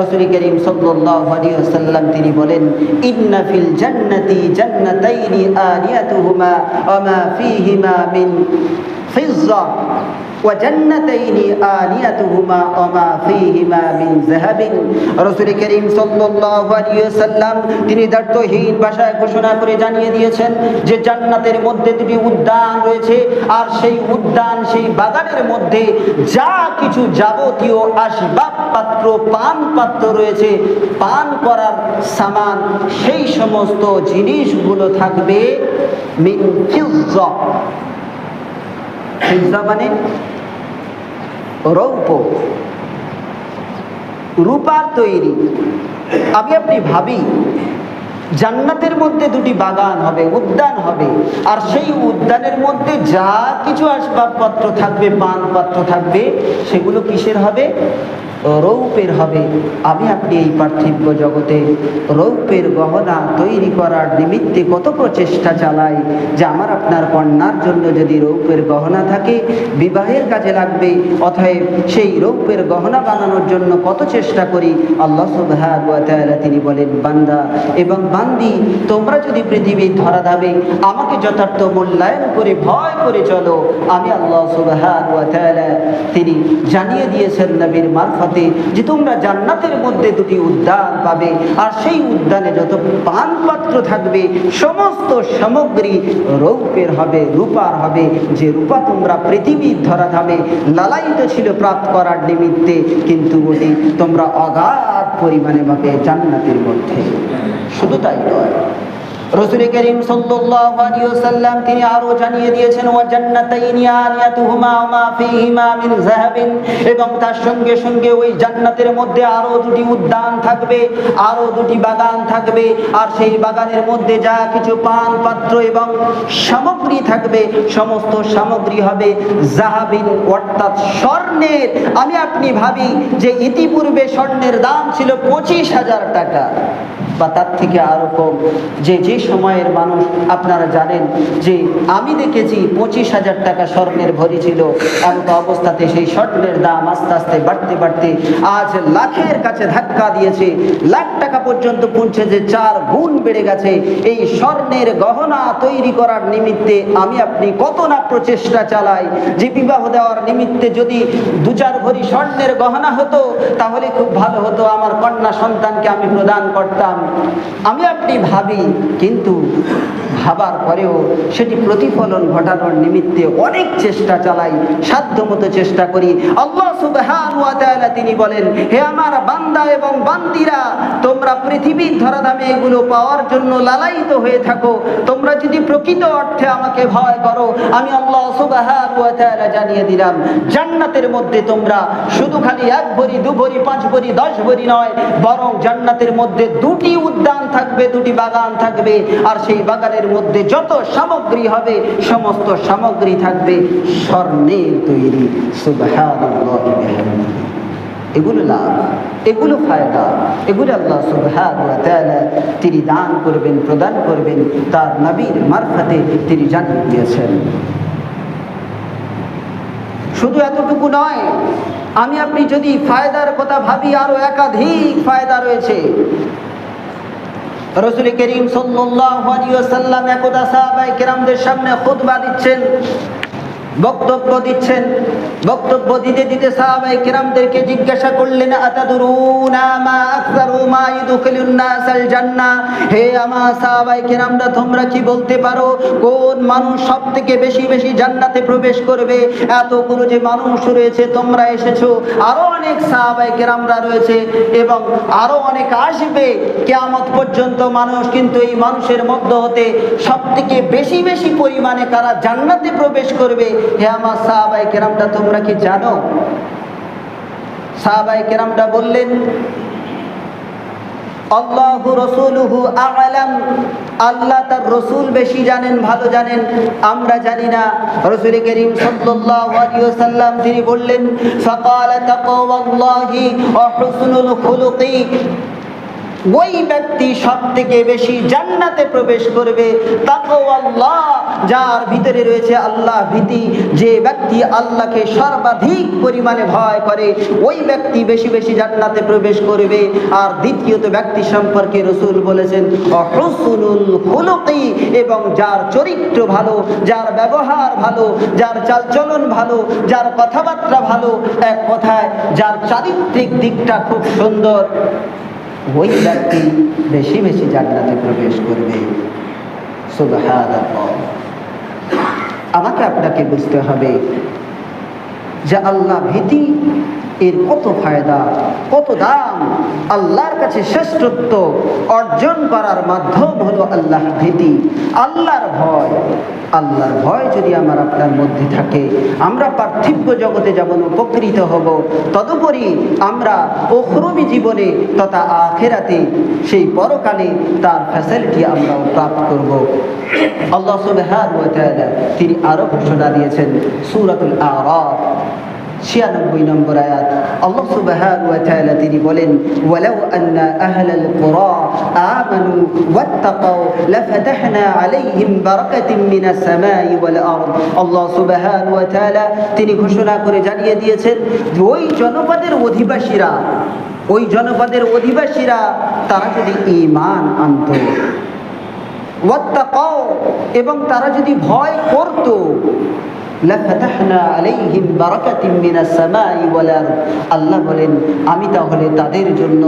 রাসূল করিম সাল্লাল্লাহু আলাইহি ওয়াসাল্লাম তিনি বলেন, ইন্না ফিল জান্নাতি জান্নাতাইনি আনিয়াতুহুমা ওয়া মা ফীহিমা মিন ফিজ্জা ওয়া জান্নাতাইনি আনিয়াতুহুমা ওয়া মা ফীহিমা মিন যাহাবিন। রাসূল করিম সাল্লাল্লাহু আলাইহি ওয়াসাল্লাম তিনি দ্ব্যর্থহীন ভাষায় ঘোষণা করে জানিয়ে দিয়েছেন যে জান্নাতের মধ্যে দুটি উদ্যান রয়েছে, আর সেই উদ্যান, সেই বাগানের মধ্যে যা কিছু যাবতীয় আসবাবপত্র, পান পাত্র রয়েছে, পান করার সামান, সেই সমস্ত জিনিসগুলো থাকবে মিন ফিজ্জা। ফিজ্জা মানে রৌপ্য, রূপার তৈরি। আমি আপনি ভাবি জান্নাতের মধ্যে দুটি বাগান হবে, উদ্যান হবে, আর সেই উদ্যানের মধ্যে যা কিছু আসবাবপত্র থাকবে, পানপাত্র থাকবে, সেগুলো কিসের হবে? রৌপের হবে। আমি আপনি এই পার্থিব জগতে রৌপের গহনা তৈরি করার নিমিত্তে কত প্রচেষ্টা চালাই যে আমার আপনার কন্যার জন্য যদি রৌপের গহনা থাকে বিবাহের কাজে লাগবে, অতএব সেই রৌপের গহনা বানানোর জন্য কত চেষ্টা করি। আল্লাহ সুবহানাহু ওয়া তাআলা তিনি বলেন, বান্দা এবং বান্দি, তোমরা যদি পৃথিবীর ধরাধামে আমাকে যথার্থ মূল্যায়ন করে ভয় করে চলো, আমি আল্লাহ সুবহানাহু ওয়া তাআলা তিনি জানিয়ে দিয়েছেন নবীর মারফত যে তোমরা জান্নাতের মধ্যে দুটি উদ্যান পাবে, আর সেই উদ্যানে যত পানপাত্র থাকবে সমস্ত সামগ্রী রৌপের হবে, রূপার হবে। যে রূপা তোমরা পৃথিবীর ধরাধামে লালায়িত ছিল প্রাপ্ত করার নিমিত্তে, কিন্তু ওটি তোমরা অগাধ পরিমাণে পাবে জান্নাতের মধ্যে। শুধু তাই নয়, রাসূল করিম সাল্লাল্লাহু আলাইহি ওয়াসাল্লাম তিনি আরো জানিয়ে দিয়েছেন, ওয়া জান্নাতাইনি আনিয়াতুহুমা ওয়া মা ফীহিমা মিন যাহাবিন, এবং তার সঙ্গে সঙ্গে ওই জান্নাতের মধ্যে আরো দুটি উদ্যান থাকবে, আরো দুটি বাগান থাকবে, আর সেই বাগানের মধ্যে যা কিছু পান পাত্র এবং সামগ্রী থাকবে সমস্ত সামগ্রী হবে যাহাবিন, অর্থাৎ স্বর্ণের। আমি আপনি ভাবি যে ইতিপূর্বে স্বর্ণের দাম ছিল 25,000 টাকা বা তার থেকে আরো কম। যে সময়ের মানুষ আপনারা জানেন যে আমি দেখেছি 25,000 টাকা স্বর্ণের ভরি ছিল, এমন অবস্থাতে সেই স্বর্ণের দাম আস্তে আস্তে বাড়তে বাড়তে আজ লাখের কাছে ধাক্কা দিয়েছে, লাখ টাকা পর্যন্ত পৌঁছেছে, 4 গুণ বেড়ে গেছে। এই স্বর্ণের গহনা তৈরি করার নিমিত্তে আমি আপনি কত না প্রচেষ্টা চালাই যে বিবাহ দেওয়ার নিমিত্তে যদি 2-4 ভরি স্বর্ণের গহনা হতো তাহলে খুব ভালো হতো, আমার কন্যা সন্তানকে আমি প্রদান করতাম। আমি আপনি ভাবি, কিন্তু ভাবার পরেও সেটি প্রতিফলন ঘটানোর নিমিত্তে অনেক চেষ্টা চালাই, সাধ্যমতো চেষ্টা করি। আল্লাহ সুবহানাহু ওয়া তাআলা তিনি বলেন, হে আমার বান্দা এবং বান্দিরা, তোমরা পৃথিবীর ধরাধামে এগুলো পাওয়ার জন্য লালায়িত হয়ে থাকো। তোমরা যদি প্রকৃত অর্থে আমাকে ভয় করো, আমি আল্লাহ সুবহানাহু ওয়া তাআলা জানিয়ে দিলাম, জান্নাতের মধ্যে তোমরা শুধু খালি 1 ভরি, 2 ভরি, 5 ভরি, 10 ভরি নয়, বরং জান্নাতের মধ্যে দুটি উদ্যান থাকবে, দুটি বাগান থাকবে, আর সেই বাগানের মধ্যে যত সামগ্রী হবে সমস্ত সামগ্রী থাকবে স্বর্ণের তৈরি। সুবহানাল্লাহি ওয়া বিহামদিহি। এগুলো লাভ, এগুলো ফায়দা, এগুলো আল্লাহ সুবহানাহু ওয়া তাআলা তিনি দান করবেন, প্রদান করবেন, তার নবীর মারফতে তিনি জানিয়ে দিয়েছেন। শুধু এতটুকু নয়, আমি আপনি যদি ফায়দার কথা ভাবি, আরো একাধিক ফায়দা রয়েছে। রাসূল করিম সাল্লাল্লাহু আলাইহি ওয়াসাল্লাম একদা সাহাবায়ে কেরামদের সামনে খুতবা দিচ্ছেন, বক্তব্য দিচ্ছেন। বক্তব্য দিতে দিতে সাহাবায়ে কেরামদেরকে জিজ্ঞাসা করলেন, আতাদুরুনা মা আকসারু মা ইদখিলুন নাসাল জান্নাহ, হে আমার সাহাবায়ে কেরামরা, তোমরা কি বলতে পারো কোন মানুষ সবথেকে বেশি বেশি জান্নাতে প্রবেশ করবে? এতগুলো যে মানুষ রয়েছে, তোমরা এসেছো, আরো অনেক সাহাবায়ে কেরামরা রয়েছে এবং আরো অনেক আসবে কিয়ামত পর্যন্ত মানুষ, কিন্তু এই মানুষের মধ্যে হতে সবথেকে বেশি বেশি পরিমাণে কারা জান্নাতে প্রবেশ করবে? হে আমার সাহাবায়ে কেরামরা, তোমরা কি জানো? সাহাবায়ে কেরামরা বললেন, আল্লাহু রাসূলুহু আ'লাম, আল্লাহ তার রাসূল বেশি জানেন, ভালো জানেন, আমরা জানি না। রাসূল করিম সাল্লাল্লাহু আলাইহি ওয়াসাল্লাম তিনি বললেন, ফাকালা তাকওয়াল্লাহি ওয়া হুসনুল খুলুকি, ওই ব্যক্তি সবথেকে বেশি জান্নাতে প্রবেশ করবে তাকওয়াল্লাহ, যার ভিতরে রয়েছে আল্লাহ ভীতি। যে ব্যক্তি আল্লাহকে সর্বাধিক পরিমাণে ভয় করে, ওই ব্যক্তি বেশি বেশি জান্নাতে প্রবেশ করবে। আর দ্বিতীয়ত ব্যক্তি সম্পর্কে রাসূল বলেছেন হুসনুল খুলুকি, এবং যার চরিত্র ভালো, যার ব্যবহার ভালো, যার চালচলন ভালো, যার কথাবার্তা ভালো, এক কথায় যার চারিত্রিক দিকটা খুব সুন্দর, ওই ব্যক্তি বেশি বেশি জান্নাতে প্রবেশ করবে। সুবহানাল্লাহ। আমাকে আপনাকে বুঝতে হবে যে আল্লাহ ভীতি এর কত ফায়দা, কত দাম। আল্লাহর কাছে শ্রেষ্ঠত্ব অর্জন করার মাধ্যম হলো আল্লাহ ভীতি, আল্লাহর ভয়। আল্লাহর ভয় যদি আমার আপনার মধ্যে থাকে, আমরা পার্থিব জগতে যেমন উপকৃত হব, তদুপরি আমরা উখরবী জীবনে তথা আখিরাতে, সেই পরকালে তার ফ্যাসিলিটি আমরাও প্রাপ্ত করব। আল্লাহ সুবহানাহু ওয়া তাআলা তিনি আরো ঘোষণা দিয়েছেন সূরাতুল আরাফ 96 নম্বর আয়াত। আল্লাহ সুবহানাহু ওয়া তাআলা তিনি বলেন, ওয়ালাউ আন্না আহলাল কুরা আমানু ওয়াত্তাকাউ লাফাতাহনা আলাইহিম বারাকাতিন মিনাস সামাই ওয়াল আরদ। আল্লাহ সুবহানাহু ওয়া তাআলা তিনি ঘোষণা করে জানিয়ে দিয়েছেন, ওই জনপদের অধিবাসীরা, ওই জনপদের অধিবাসীরা তারা যদি ঈমান আনত, ওয়াত্তাকাউ, এবং তারা যদি ভয় করত, লাফাতাহনা আলাইহিম বারাকাতিন মিনাস সামাই ওয়াল আরদ। আল্লাহ বলেন, আমি তাহলে তাদের জন্য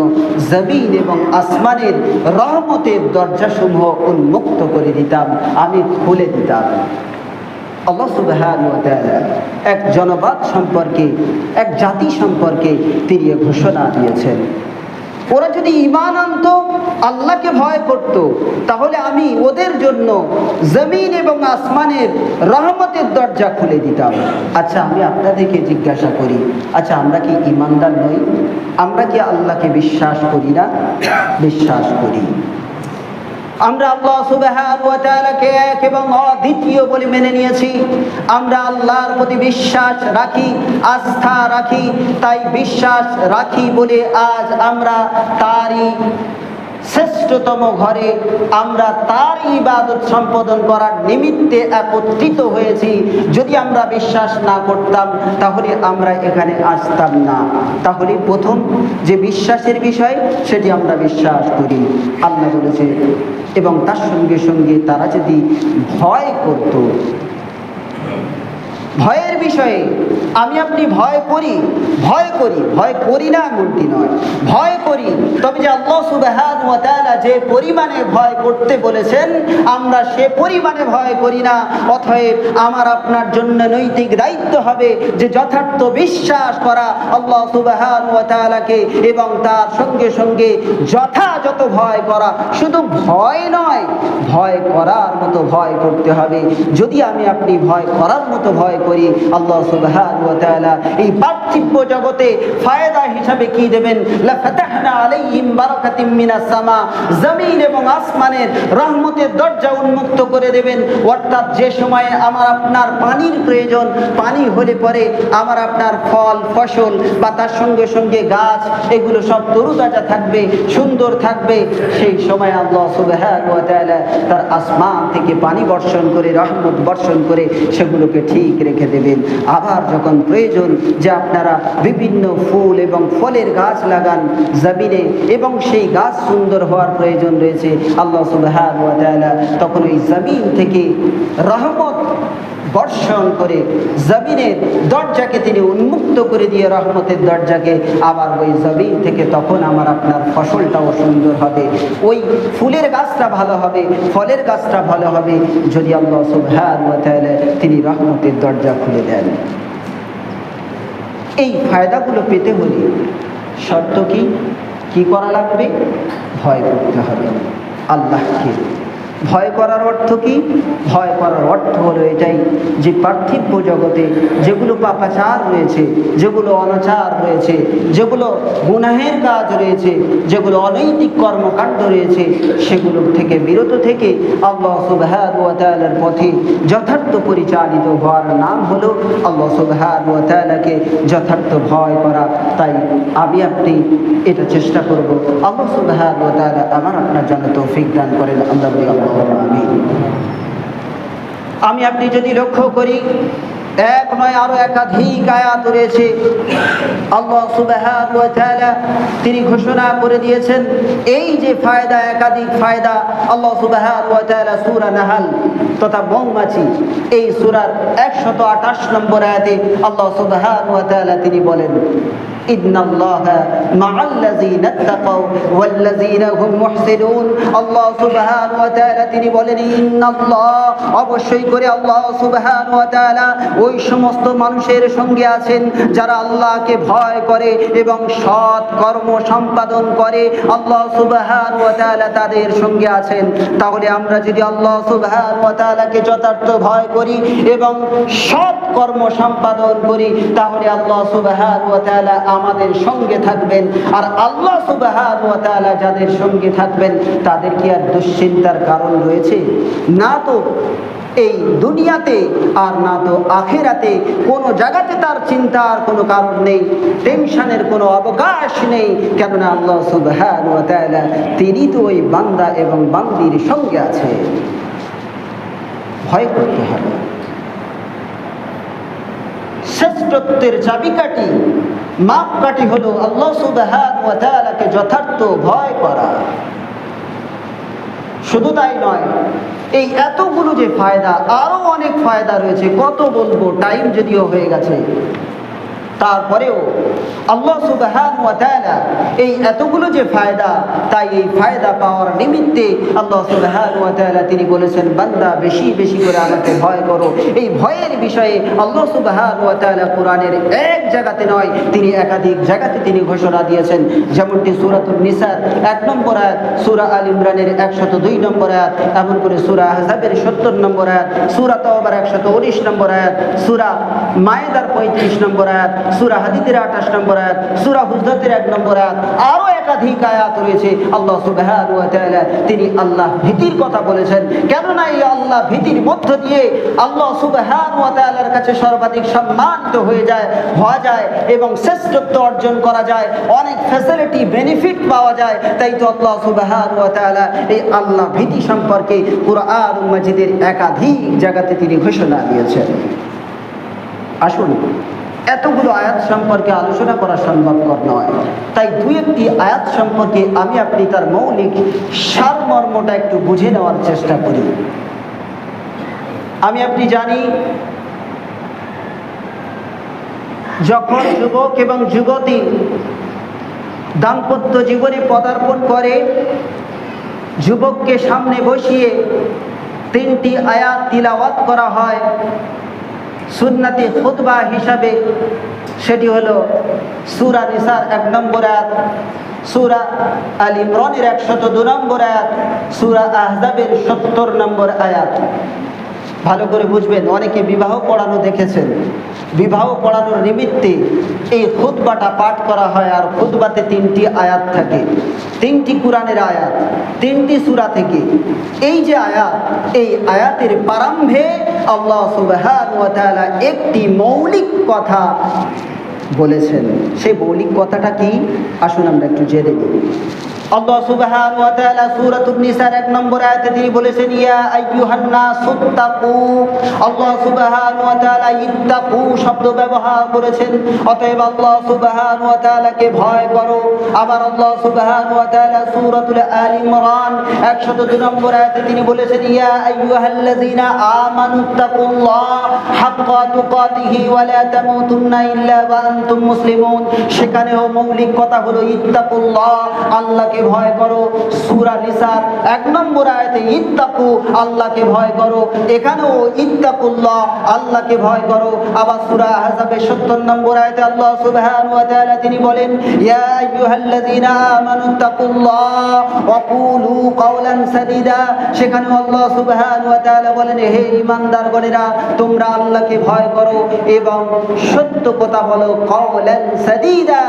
জমিন এবং আসমানের রহমতের দরজাসমূহ উন্মুক্ত করে দিতাম, আমি খুলে দিতাম। আল্লাহ সুবহানাহু ওয়া তাআলা এক জনপদ সম্পর্কে, এক জাতি সম্পর্কে তিনি ঘোষণা দিয়েছেন, ওরা যদি ঈমান আনত, আল্লাহকে ভয় করত, তাহলে আমি ওদের জন্য জমিন এবং আসমানের রহমতের দরজা খুলে দিতাম। আচ্ছা, আমি আপনাদেরকে জিজ্ঞাসা করি, আচ্ছা আমরা কি ঈমানদার নই? আমরা কি আল্লাহকে বিশ্বাস করি না? বিশ্বাস করি। আমরা আল্লাহ সুবহানাহু ওয়া তাআলাকে এক এবং অদ্বিতীয় বলে মেনে নিয়েছি। আমরা আল্লাহর প্রতি বিশ্বাস রাখি, আস্থা রাখি। তাই বিশ্বাস রাখি বলে আজ আমরা তারই শ্রেষ্ঠতম ঘরে, আমরা তার ইবাদত সম্পাদন করার নিমিত্তে একত্রিত হয়েছি। যদি আমরা বিশ্বাস না করতাম, তাহলে আমরা এখানে আসতাম না। তাহলে প্রথম যে বিশ্বাসের বিষয়, সেটি আমরা বিশ্বাস করি। আল্লাহ বলেছে, এবং তার সঙ্গে সঙ্গে তারা যদি ভয় করত, ভয়ের বিষয়ে আমি আপনি ভয় করি, ভয় করি, ভয় করি না এমনটি নয়, ভয় করি। তবে যে আল্লাহ সুবহানাহু ওয়া তাআলা যে পরিমাণে ভয় করতে বলেছেন, আমরা সে পরিমাণে ভয় করি না। অতএব আমার আপনার জন্য নৈতিক দায়িত্ব হবে যে যথার্থ বিশ্বাস করা আল্লাহ সুবহানাহু ওয়া তাআলাকে, এবং তার সঙ্গে সঙ্গে যথাযথ ভয় করা। শুধু ভয় নয়, ভয় করার মতো ভয় করতে হবে। যদি আমি আপনি ভয় করার মতো ভয় করি, আল্লাহ সুবহানাহু ওয়া তাআলা এই পার্থিব জগতে ফায়দা হিসাবে কি দেবেন? লা ফাতাহনা আলাইহিম বারাকাতিম মিনাস সামা, জমিন এবং আসমানের রহমতের দরজা উন্মুক্ত করে দেবেন। অর্থাৎ যে সময়ে আমার আপনার পানির প্রয়োজন, পানি হলে পরে আমার আপনার ফল ফসল বা তার সঙ্গে সঙ্গে গাছ এগুলো সব তরুতাজা থাকবে, সুন্দর থাকবে। সেই সময় আল্লাহ সুবহানাহু ওয়া তাআলা তার আসমান থেকে পানি বর্ষণ করে, রহমত বর্ষণ করে সেগুলোকে ঠিক রেখে দেবেন। আবার যখন প্রয়োজন যে আপনারা বিভিন্ন ফুল এবং ফলের গাছ লাগান জমিনে এবং সেই গাছ সুন্দর হওয়ার প্রয়োজন রয়েছে, আল্লাহ সুবহানাহু ওয়া তাআলা তখন ওই জমিন থেকে রহমত বর্ষণ করে জমিনের দরজাকে তিনি উন্মুক্ত করে দিয়ে, রহমতের দরজাকে, আবার ওই জমিন থেকে তখন আমার আপনার ফসলটাও সুন্দর হবে, ওই ফুলের গাছটা ভালো হবে, ফলের গাছটা ভালো হবে, যদি আল্লাহ সুবহানাহু ওয়া তাআলা তিনি রহমতের দরজা খুলে দেন। এই ফায়দাগুলো পেতে হলে শর্ত কি? কি করা লাগবে? ভয় করতে হবে আল্লাহকে। ভয় করার অর্থ কি? ভয় করার অর্থ হলো এটাই যে পার্থিব জগতে যেগুলো পাপাচার রয়েছে, যেগুলো অনাচার রয়েছে, যেগুলো গুনাহের কাজ রয়েছে, যেগুলো অনৈতিক কর্মকাণ্ড রয়েছে, সেগুলো থেকে বিরত থেকে আল্লাহ সুবহানাহু ওয়া তাআলার পথে যথার্থ পরিচালিত হওয়ার নাম হলো আল্লাহ সুবহানাহু ওয়া তাআলাকে যথার্থ ভয় করা। তাই আমি আপনি এটা চেষ্টা করব। আল্লাহ সুবহানাহু ওয়া তাআলা আমার আপনার জন্য তৌফিক দান করেন। আল্লাহ বলি আমি আপনি যদি লক্ষ্য করি, এক নয় আরো একাধিক আয়াত রয়েছে। আল্লাহ সুবহানাহু ওয়া তাআলা তিনি ঘোষণা করে দিয়েছেন এই যে ফায়দা, একাধিক ফায়দা। আল্লাহ সুবহানাহু ওয়া তাআলা সূরা নাহল তথা মৌমাছি এই সূরার 128 নম্বর আয়াতে আল্লাহ সুবহানাহু ওয়া তাআলা তিনি বলেন, ইন্নাল্লাহা মাআল্লাযীনা তাকাউ ওয়াল্লাযীনা হুম মুহসিনুন। আল্লাহ সুবহানাহু ওয়া তাআলা তিনি বলেন, ইন্নাল্লাহ, অবশ্যই করে আল্লাহ সুবহানাহু ওয়া তাআলা ওই সমস্ত মানুষের সঙ্গে আছেন যারা আল্লাহকে ভয় করে এবং সৎ কর্ম সম্পাদন করে। আল্লাহ সুবহানাহু ওয়া তাআলা তাদের সঙ্গে আছেন। তাহলে আমরা যদি আল্লাহ সুবহানাহু ওয়া তাআলাকে যথার্থ ভয় করি এবং সৎ কর্ম সম্পাদন করি, তাহলে আল্লাহ সুবহানাহু ওয়া তাআলা আমাদের সঙ্গে থাকবেন। আর আল্লাহ সুবহানাহু ওয়া তাআলা যাদের সঙ্গে থাকবেন তাদের কি আর দুশ্চিন্তার কারণ রয়েছে? না তো এই দুনিয়াতে আর না তো আখিরাতে কোনো জায়গাতে তার চিন্তার কোনো কারণ নেই, টেনশনের কোনো অবকাশ নেই। কেননা আল্লাহ সুবহানাহু ওয়া তাআলা তিনি তো ওই বান্দা এবং বান্দির সঙ্গে আছে। ভয় করতে হবে। শ্রেষ্ঠত্বের চাবিকাঠি, মাপকাঠি হলো আল্লাহ সুবহানাহু ওয়া তাআলাকে যথার্থ ভয় করা। শুধু তাই নয়, এই এতগুলো যে ফায়দা, আরো অনেক ফায়দা রয়েছে, কত বলবো, টাইম যদিও হয়ে গেছে। তারপরেও আল্লাহ সুবহানাহু ওয়া তাআলা এই এতগুলো যে ফায়দা, তাই এই ফায়দা পাওয়ার নিমিত্তে আল্লাহ সুবহানাহু ওয়া তাআলা তিনি বলেছেন, বান্দা বেশি বেশি করে আমাকে ভয় করো। এই ভয়ের বিষয়ে আল্লাহ সুবহানাহু ওয়া তাআলা কোরআনের এক জায়গাতে নয়, তিনি একাধিক জায়গাতে তিনি ঘোষণা দিয়েছেন। যেমনটি সূরাতুন নিসার 1 নম্বর আয়াত, সূরা আল ইমরানের 102 নম্বর আয়াত, এমন করে সূরা আহজাবের 70 নম্বর আয়াত, সূরা তাওবার 119 নম্বর আয়াত, সূরা মায়েদার 35 নম্বর আয়াত, সূরা হাদীদের 28 নম্বর আয়াত, সূরা হুজরাতের 1 নম্বর আয়াত, আরো একাধিক আয়াত রয়েছে। আল্লাহ সুবহানাহু ওয়া তাআলা তিনি আল্লাহ ভীতির কথা বলেছেন। কেননা এই আল্লাহ ভীতির মধ্য দিয়ে আল্লাহ সুবহানাহু ওয়া তাআলার কাছে সর্বাধিক সম্মানিত হওয়া যায় এবং শ্রেষ্ঠত্ব অর্জন করা যায়, অনেক ফ্যাসিলিটি বেনিফিট পাওয়া যায়। তাই তো আল্লাহ সুবহানাহু ওয়া তাআলা এই আল্লাহ ভীতি সম্পর্কে কুরআনুল মাজিদের একাধিক জায়গাতে তিনি ঘোষণা দিয়েছেন। আসুন, এতগুলো আয়াত সম্পর্কে আলোচনা করা সম্ভবপর নয়, তাই দুই একটি আয়াত সম্পর্কে আমি আপনি তার মৌলিক সারমর্মটা একটু বুঝে নেওয়ার চেষ্টা করি। আমি আপনি জানি, যখন যুবক এবং যুবতী দাম্পত্য জীবনে পদার্পণ করে, যুবককে সামনে বসিয়ে 3টি আয়াত তিলাওয়াত করা হয় সুন্নতি খুতবা হিসাবে। সেটি হলো সূরা নিসার 1 নম্বর আয়াত, সূরা আল ইমরানের 102 নম্বর আয়াত, সূরা আহজাবের 70 নম্বর আয়াত। ভালো করে বুঝবেন, অনেকে বিবাহ পড়ানো দেখেছেন, বিবাহ পড়ানোর নিমিত্তে এই খুতবাটা পাঠ করা হয়, আর খুতবাতে 3টি আয়াত থাকে, 3টি কুরআনের আয়াত, 3টি সূরা থেকে। এই যে আয়াত, এই আয়াতের প্রারম্ভে আল্লাহ সুবহানাহু ওয়া তাআলা একটি মৌলিক কথা বলেছেন। সেই মৌলিক কথাটা কি, আসুন আমরা একটু জেনে নিই। আল্লাহ সুবহানাহু ওয়া তাআলা সূরাতুন নিসার 1 নম্বর আয়াতে তিনি বলেছেন, ইয়া আইয়ুহান নাসুত্তাকু। আল্লাহ সুবহানাহু ওয়া তাআলা ইত্তাকু শব্দ ব্যবহার করেছেন, অতএব আল্লাহ সুবহানাহু ওয়া তাআলাকে ভয় করো। আবার আল্লাহ সুবহানাহু ওয়া তাআলা সূরাতুল আলে ইমরান 102 নম্বর আয়াতে তিনি বলেছেন, ইয়া আইয়ুহাল্লাযীনা আমানুত্তাকুল্লাহ হাক্কা তুকাতিহি ওয়া লা তামুতুন্না ইল্লা ওয়া আনতুম মুসলিমুন। সেখানেও মৌলিক কথা হলো ইত্তাকুল্লাহ, আল্লাহকে ভয় করো। সূরা নিসার 1 নম্বর আয়াতে ইত্তাকু, আল্লাহকে ভয় করো, এখানেও ইত্তাকুল্লাহ, আল্লাহকে ভয় করো। আবার সূরা আহজাবের 70 নম্বর আয়াতে আল্লাহ সুবহানাহু ওয়া তাআলা তিনি বলেন, ইয়া আইয়ুহাল্লাযীনা আমানুত্তাকুল্লাহ ওয়া কুলু কাওলান সাদীদা। সেখানেও আল্লাহ সুবহানাহু ওয়া তাআলা বলেন, হে ঈমানদারগণেরা, তোমরা আল্লাহকে ভয় করো এবং সত্য কথা বলো, কাওলান সাদীদা,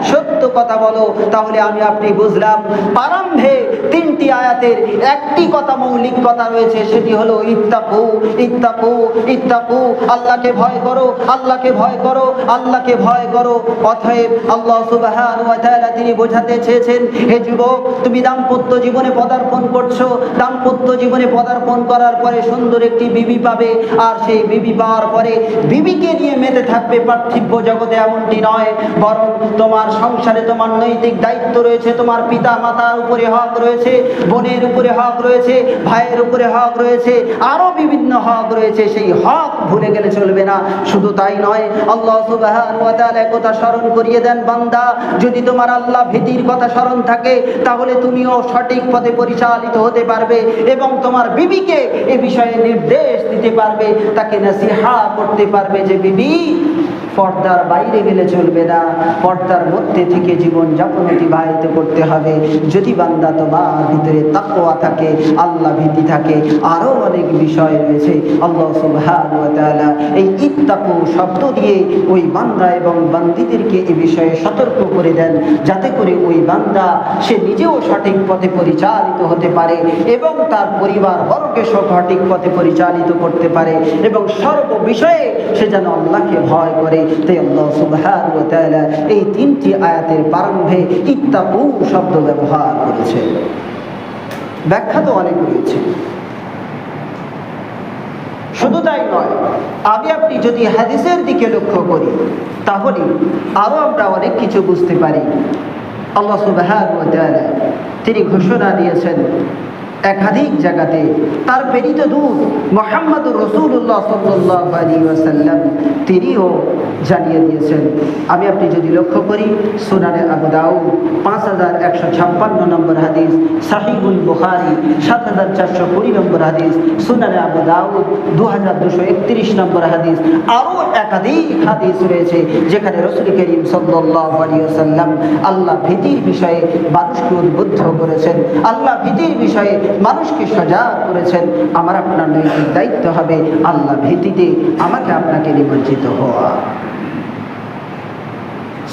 সত্য কথা বলো। তাহলে আমি আপনি বুঝলাম, প্রারম্ভে 3টি আয়াতের একটি কথা মৌলিক কথা রয়েছে, সেটি হলো ইত্তাকু, ইত্তাকু, ইত্তাকু, আল্লাহকে ভয় করো, আল্লাহকে ভয় করো, আল্লাহকে ভয় করো। অতএব আল্লাহ সুবহানাহু ওয়া তাআলা তিনি বোঝাতে চেয়েছেন, হে যুবক, তুমি দাম্পত্য জীবনে পদার্পণ করছো, দাম্পত্য জীবনে পদার্পণ করার পরে সুন্দর একটি বিবি পাবে, আর সেই বিবি পাওয়ার পরে বিবিকে নিয়ে মেতে থাকবে পার্থিব জগতে, এমনটি নয়, বরং তোমার সংসারে তোমার নৈতিক দায়িত্ব রয়েছে, তোমার পিতা মাতার উপরে হক রয়েছে, বোনের উপরে হক রয়েছে, ভাইয়ের উপরে হক রয়েছে, আরো বিভিন্ন হক রয়েছে। সেই হক ভুলে গেলে চলবে না। শুধু তাই নয়, আল্লাহ সুবহানাহু ওয়া তাআলা কথা স্মরণ করিয়ে দেন, বান্দা, যদি তোমার আল্লাহ ভীতির কথা স্মরণ থাকে, তাহলে তুমিও সঠিক পথে পরিচালিত হতে পারবে এবং তোমার বিবিকে এ বিষয়ে নির্দেশ দিতে পারবে, তাকে নসিহা করতে পারবে যে বিবি, পর্দার বাইরে গেলে চলবে না, পর্দার মধ্যে থেকে জীবন যাপন অতিবাহিত করতে হবে। যদি বান্দা তোমার ভিতরে তাকওয়া থাকে, আল্লাহ ভীতি থাকে, আরো অনেক বিষয় রয়েছে। আল্লাহ সুবহানাহু ওয়া তাআলা এই ইত্তাকু শব্দ দিয়ে ওই বান্দা এবং বান্দীদেরকে এই বিষয়ে সতর্ক করে দেন, যাতে করে ওই বান্দা সে নিজেও সঠিক পথে পরিচালিত হতে পারে এবং তার পরিবার বর্গকে সঠিক পথে পরিচালিত করতে পারে এবং সর্ব বিষয়ে সে যেন আল্লাহকে ভয় করে। তাই আল্লাহ সুবহানাহু ওয়া তাআলা এই 3টি আয়াতের প্রারম্ভে ইত্তাকু শব্দ ব্যবহার করেছে। ব্যাখ্যা তো অনেক রয়েছে, শুধু তাই নয়, আমি আপনি যদি হাদিসের দিকে লক্ষ্য করি, তাহলে আরো আমরা অনেক কিছু বুঝতে পারি। আল্লাহ সুবহানাহু ওয়া তাআলা তিনি ঘোষণা দিয়েছেন একাধিক জায়গাতে, তার প্রেরিত দূত মুহাম্মদুর রাসূলুল্লাহ সাল্লাল্লাহু আলাইহি ওয়াসাল্লাম তিনিও জানিয়ে দিয়েছেন। আমি আপনি যদি লক্ষ্য করি, সুনানে আবু দাউদ 5156 নম্বর হাদিস, সহিহুল বুখারী 7420 নম্বর হাদিস, সুনানে আবু দাউদ 2231 নম্বর হাদিস, আরও একাধিক হাদিস রয়েছে যেখানে রাসূল করিম সাল্লাল্লাহু আলাইহি ওয়াসাল্লাম আল্লাহ ভীতির বিষয়ে মানুষকে উদ্বুদ্ধ করেছেন, আল্লাহ ভীতির বিষয়ে মানুষকে সজাগ করেছেন। আমার আপনার নৈতিক দায়িত্ব হবে আল্লাহ ভীতিতে আমাকে আপনাকে নিমজ্জিত হওয়া।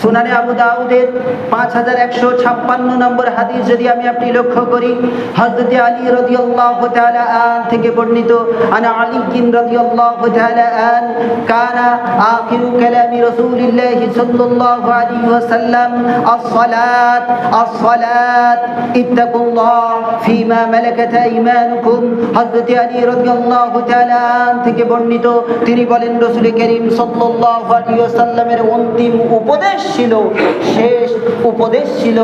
সুনানে আবু দাউদের 5156 নম্বর হাদিস যদি আমি আপনি লক্ষ্য করি, হযরত আলী রাদিয়াল্লাহু তাআলা আন থেকে বর্ণিত, আনা আলী রাদিয়াল্লাহু তাআলা আন কানা আখিরু কালামি রাসূলিল্লাহি সাল্লাল্লাহু আলাইহি ওয়াসাল্লাম as-সালাত as-সালাত ইত্তাকুল্লাহ ফীমা মালাকাত আইমানুকুম। হযরত আলী রাদিয়াল্লাহু তাআলা আন থেকে বর্ণিত, তিনি বলেন, রাসূল করিম সাল্লাল্লাহু আলাইহি ওয়াসাল্লামের অন্তিম উপদেশ ছিল, শেষ উপদেশ ছিল,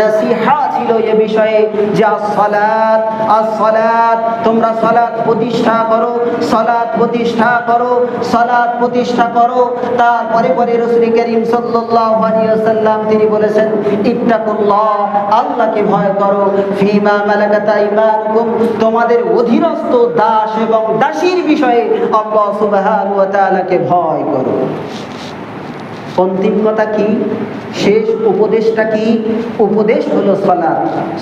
নসিহা ছিল এ বিষয়ে যে সালাত as-সালাত, তোমরা সালাত প্রতিষ্ঠা করো, সালাত প্রতিষ্ঠা করো, সালাত প্রতিষ্ঠা করো। তারপরে পরে রাসূল করিম সাল্লাল্লাহু আলাইহি ওয়াসাল্লাম তিনি বলেছেন, ইত্তাকুল্লাহ, আল্লাহকে ভয় করো, ফীমা মালাকাত আইমানুকুম, তোমাদের অধীনস্থ দাস এবং দাসীর বিষয়ে আল্লাহ সুবহানাহু ওয়া তাআলাকে ভয় করো। অন্তিম কথা কি? শেষ উপদেশটা কি? উপদেশ হলো সালাত।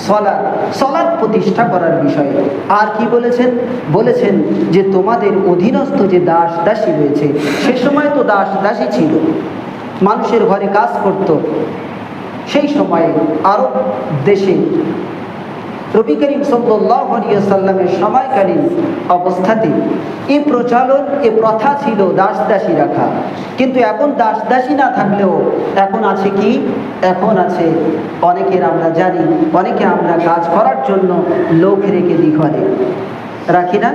সালাত সালাত প্রতিষ্ঠা করার বিষয়ে। আর কি বলেছেন? বলেছেন যে তোমাদের অধীনস্থ যে দাস দাসী রয়েছে, সে সময় তো দাস দাসী ছিল, মানুষের ঘরে কাজ করত। সেই সময়ে আরব দেশে নবী করিম সাল্লাল্লাহু আলাইহি ওয়াসাল্লামের সময়কালীন অবস্থাতে এই প্রচলন, এই প্রথা ছিল দাস দাসী রাখা। কিন্তু এখন দাস দাসী না থাকলেও এখন আছে কি? এখন আছে অনেকের, আমরা জানি অনেকে আমরা কাজ করার জন্য লোক রেখে দিই, ঘরে রাখি না,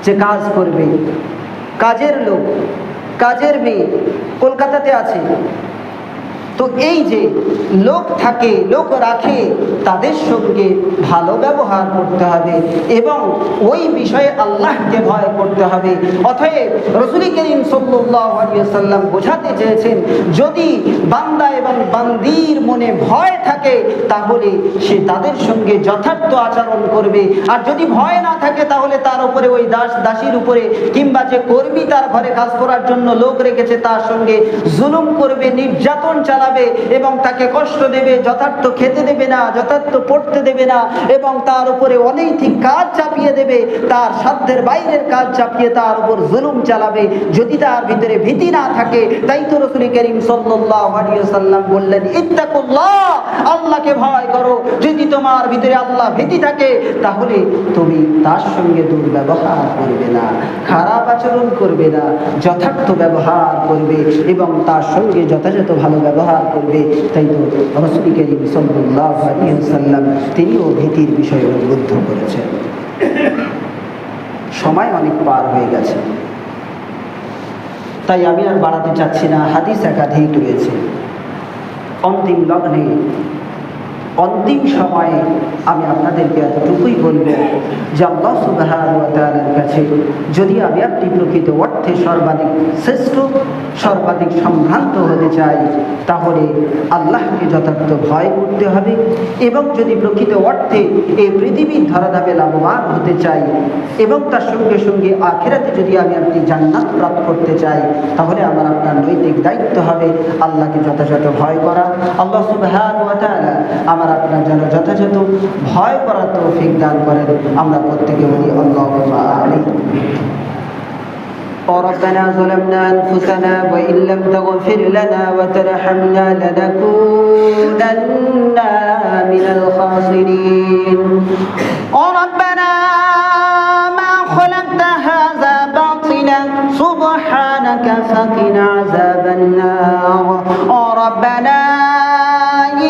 যে কাজ করবে, কাজের লোক, কাজের মেয়ে কলকাতাতে আছে। তো এই যে লোক থাকে, লোক রাখে, তাদের সঙ্গে ভালো ব্যবহার করতে হবে এবং ওই বিষয়ে আল্লাহকে ভয় করতে হবে। অতএব রাসূল করিম সাল্লাল্লাহু আলাইহি ওয়াসাল্লাম বোঝাতে চেয়েছেন, যদি বান্দা এবং বান্দির মনে ভয় থাকে তাহলে সে তাদের সঙ্গে যথার্থ আচরণ করবে। আর যদি ভয় না থাকে তাহলে তার উপরে, ওই দাস দাসীর উপরে, কিংবা যে কর্মী তার ঘরে কাজ করার জন্য লোক রেখেছে তার সঙ্গে জুলুম করবে, নির্যাতন চালাবে এবং তাকে কষ্ট দেবে, যথার্থ খেতে দেবে না, যথার্থ পড়তে দেবে না এবং তার উপরে অনৈতিক কাজ চাপিয়ে দেবে, তার সাধ্যের বাইরের কাজ চাপিয়ে তার উপর জুলুম চালাবে। যদি তার ভিতরে ভীতি না থাকে, তাই তো রাসূল করিম সাল্লাল্লাহু আলাইহি ওয়াসাল্লাম বললেন, ইত্তাকুল্লাহ, আল্লাহকে ভয় করো। যদি তোমার ভিতরে আল্লাহ ভীতি থাকে তাহলে তুমি তার সঙ্গে দুর্ব্যবহার করবে না, খারাপ আচরণ করবে না, যথার্থ ব্যবহার করবে এবং তার সঙ্গে যথাযথ ভালো ব্যবহার করবে। তাই তো রাসূল করিম সাল্লাল্লাহু আলাইহি ওয়াসাল্লাম তিনিও ভীতির বিষয়ে উদ্বুদ্ধ করেছেন। সময় অনেক পার হয়ে গেছে, তাই আমি আর বাড়াতে চাচ্ছি না। হাদিস একাধিক রয়েছে। অন্তিম লগ্নে, অন্তিম সময়ে আমি আপনাদেরকে এতটুকুই বলব যে আল্লাহ সুবহানাহু ওয়া তাআলার কাছে যদি আমি আপনি প্রকৃত অর্থে সর্বাধিক শ্রেষ্ঠ, সর্বাধিক সম্ভ্রান্ত হতে চাই, তাহলে আল্লাহকে যথার্থ ভয় করতে হবে। এবং যদি প্রকৃত অর্থে এই পৃথিবীর ধরাধামে লাভবান হতে চাই এবং তার সঙ্গে সঙ্গে আখিরাতে যদি আমি আপনি জান্নাত প্রাপ্ত করতে চাই, তাহলে আমার আপনার নৈতিক দায়িত্ব হবে আল্লাহকে যথাযথ ভয় করা। আল্লাহ সুবহানাহু ওয়া তাআলা আমার আপনার যেন যথাযথ ভয় করার তৌফিক দান করেন। আমরা প্রত্যেকে বলি আল্লাহুম্মা আমিন। ربنا ظلمنا أنفسنا وإن لم تغفر لنا وترحمنا لنكونن من الخاسرين. ربنا ما خلقت هذا باطلا سبحانك فقنا عذاب النار. ربنا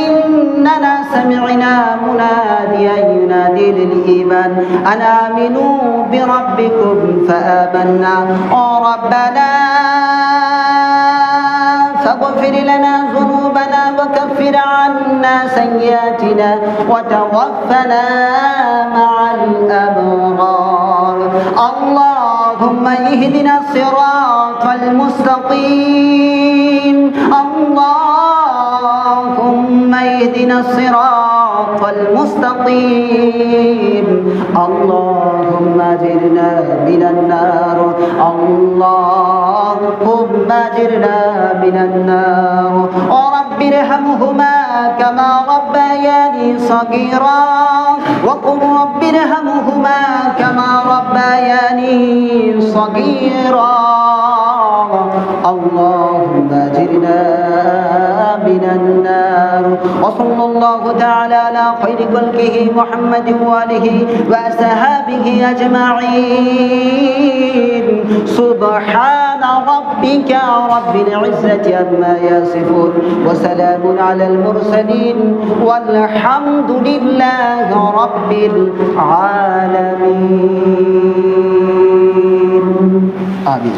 إننا سمعنا مناديا ينادي للإيمان أن آمنوا بربكم فآمنا. ربنا فاغفر لنا ذنوبنا وكفر عنا سيئاتنا وتوفنا مع الأبرار. اللهم اهدنا الصراط المستقيم. اللهم اهدنا الصراط المستقيم. اللهم اجرنا من النار. اللهم اجرنا من النار. رب ارحمهما كما ربياني صغيرا وقل رب ارحمهما كما ربياني صغيرا. اللهم اجرنا من النار. وصلى الله تعالى على خير خلقه محمد وآله وأصحابه أجمعين. سبحان ربك رب العزة عما يصفون وسلام على المرسلين والحمد لله رب العالمين. آمين.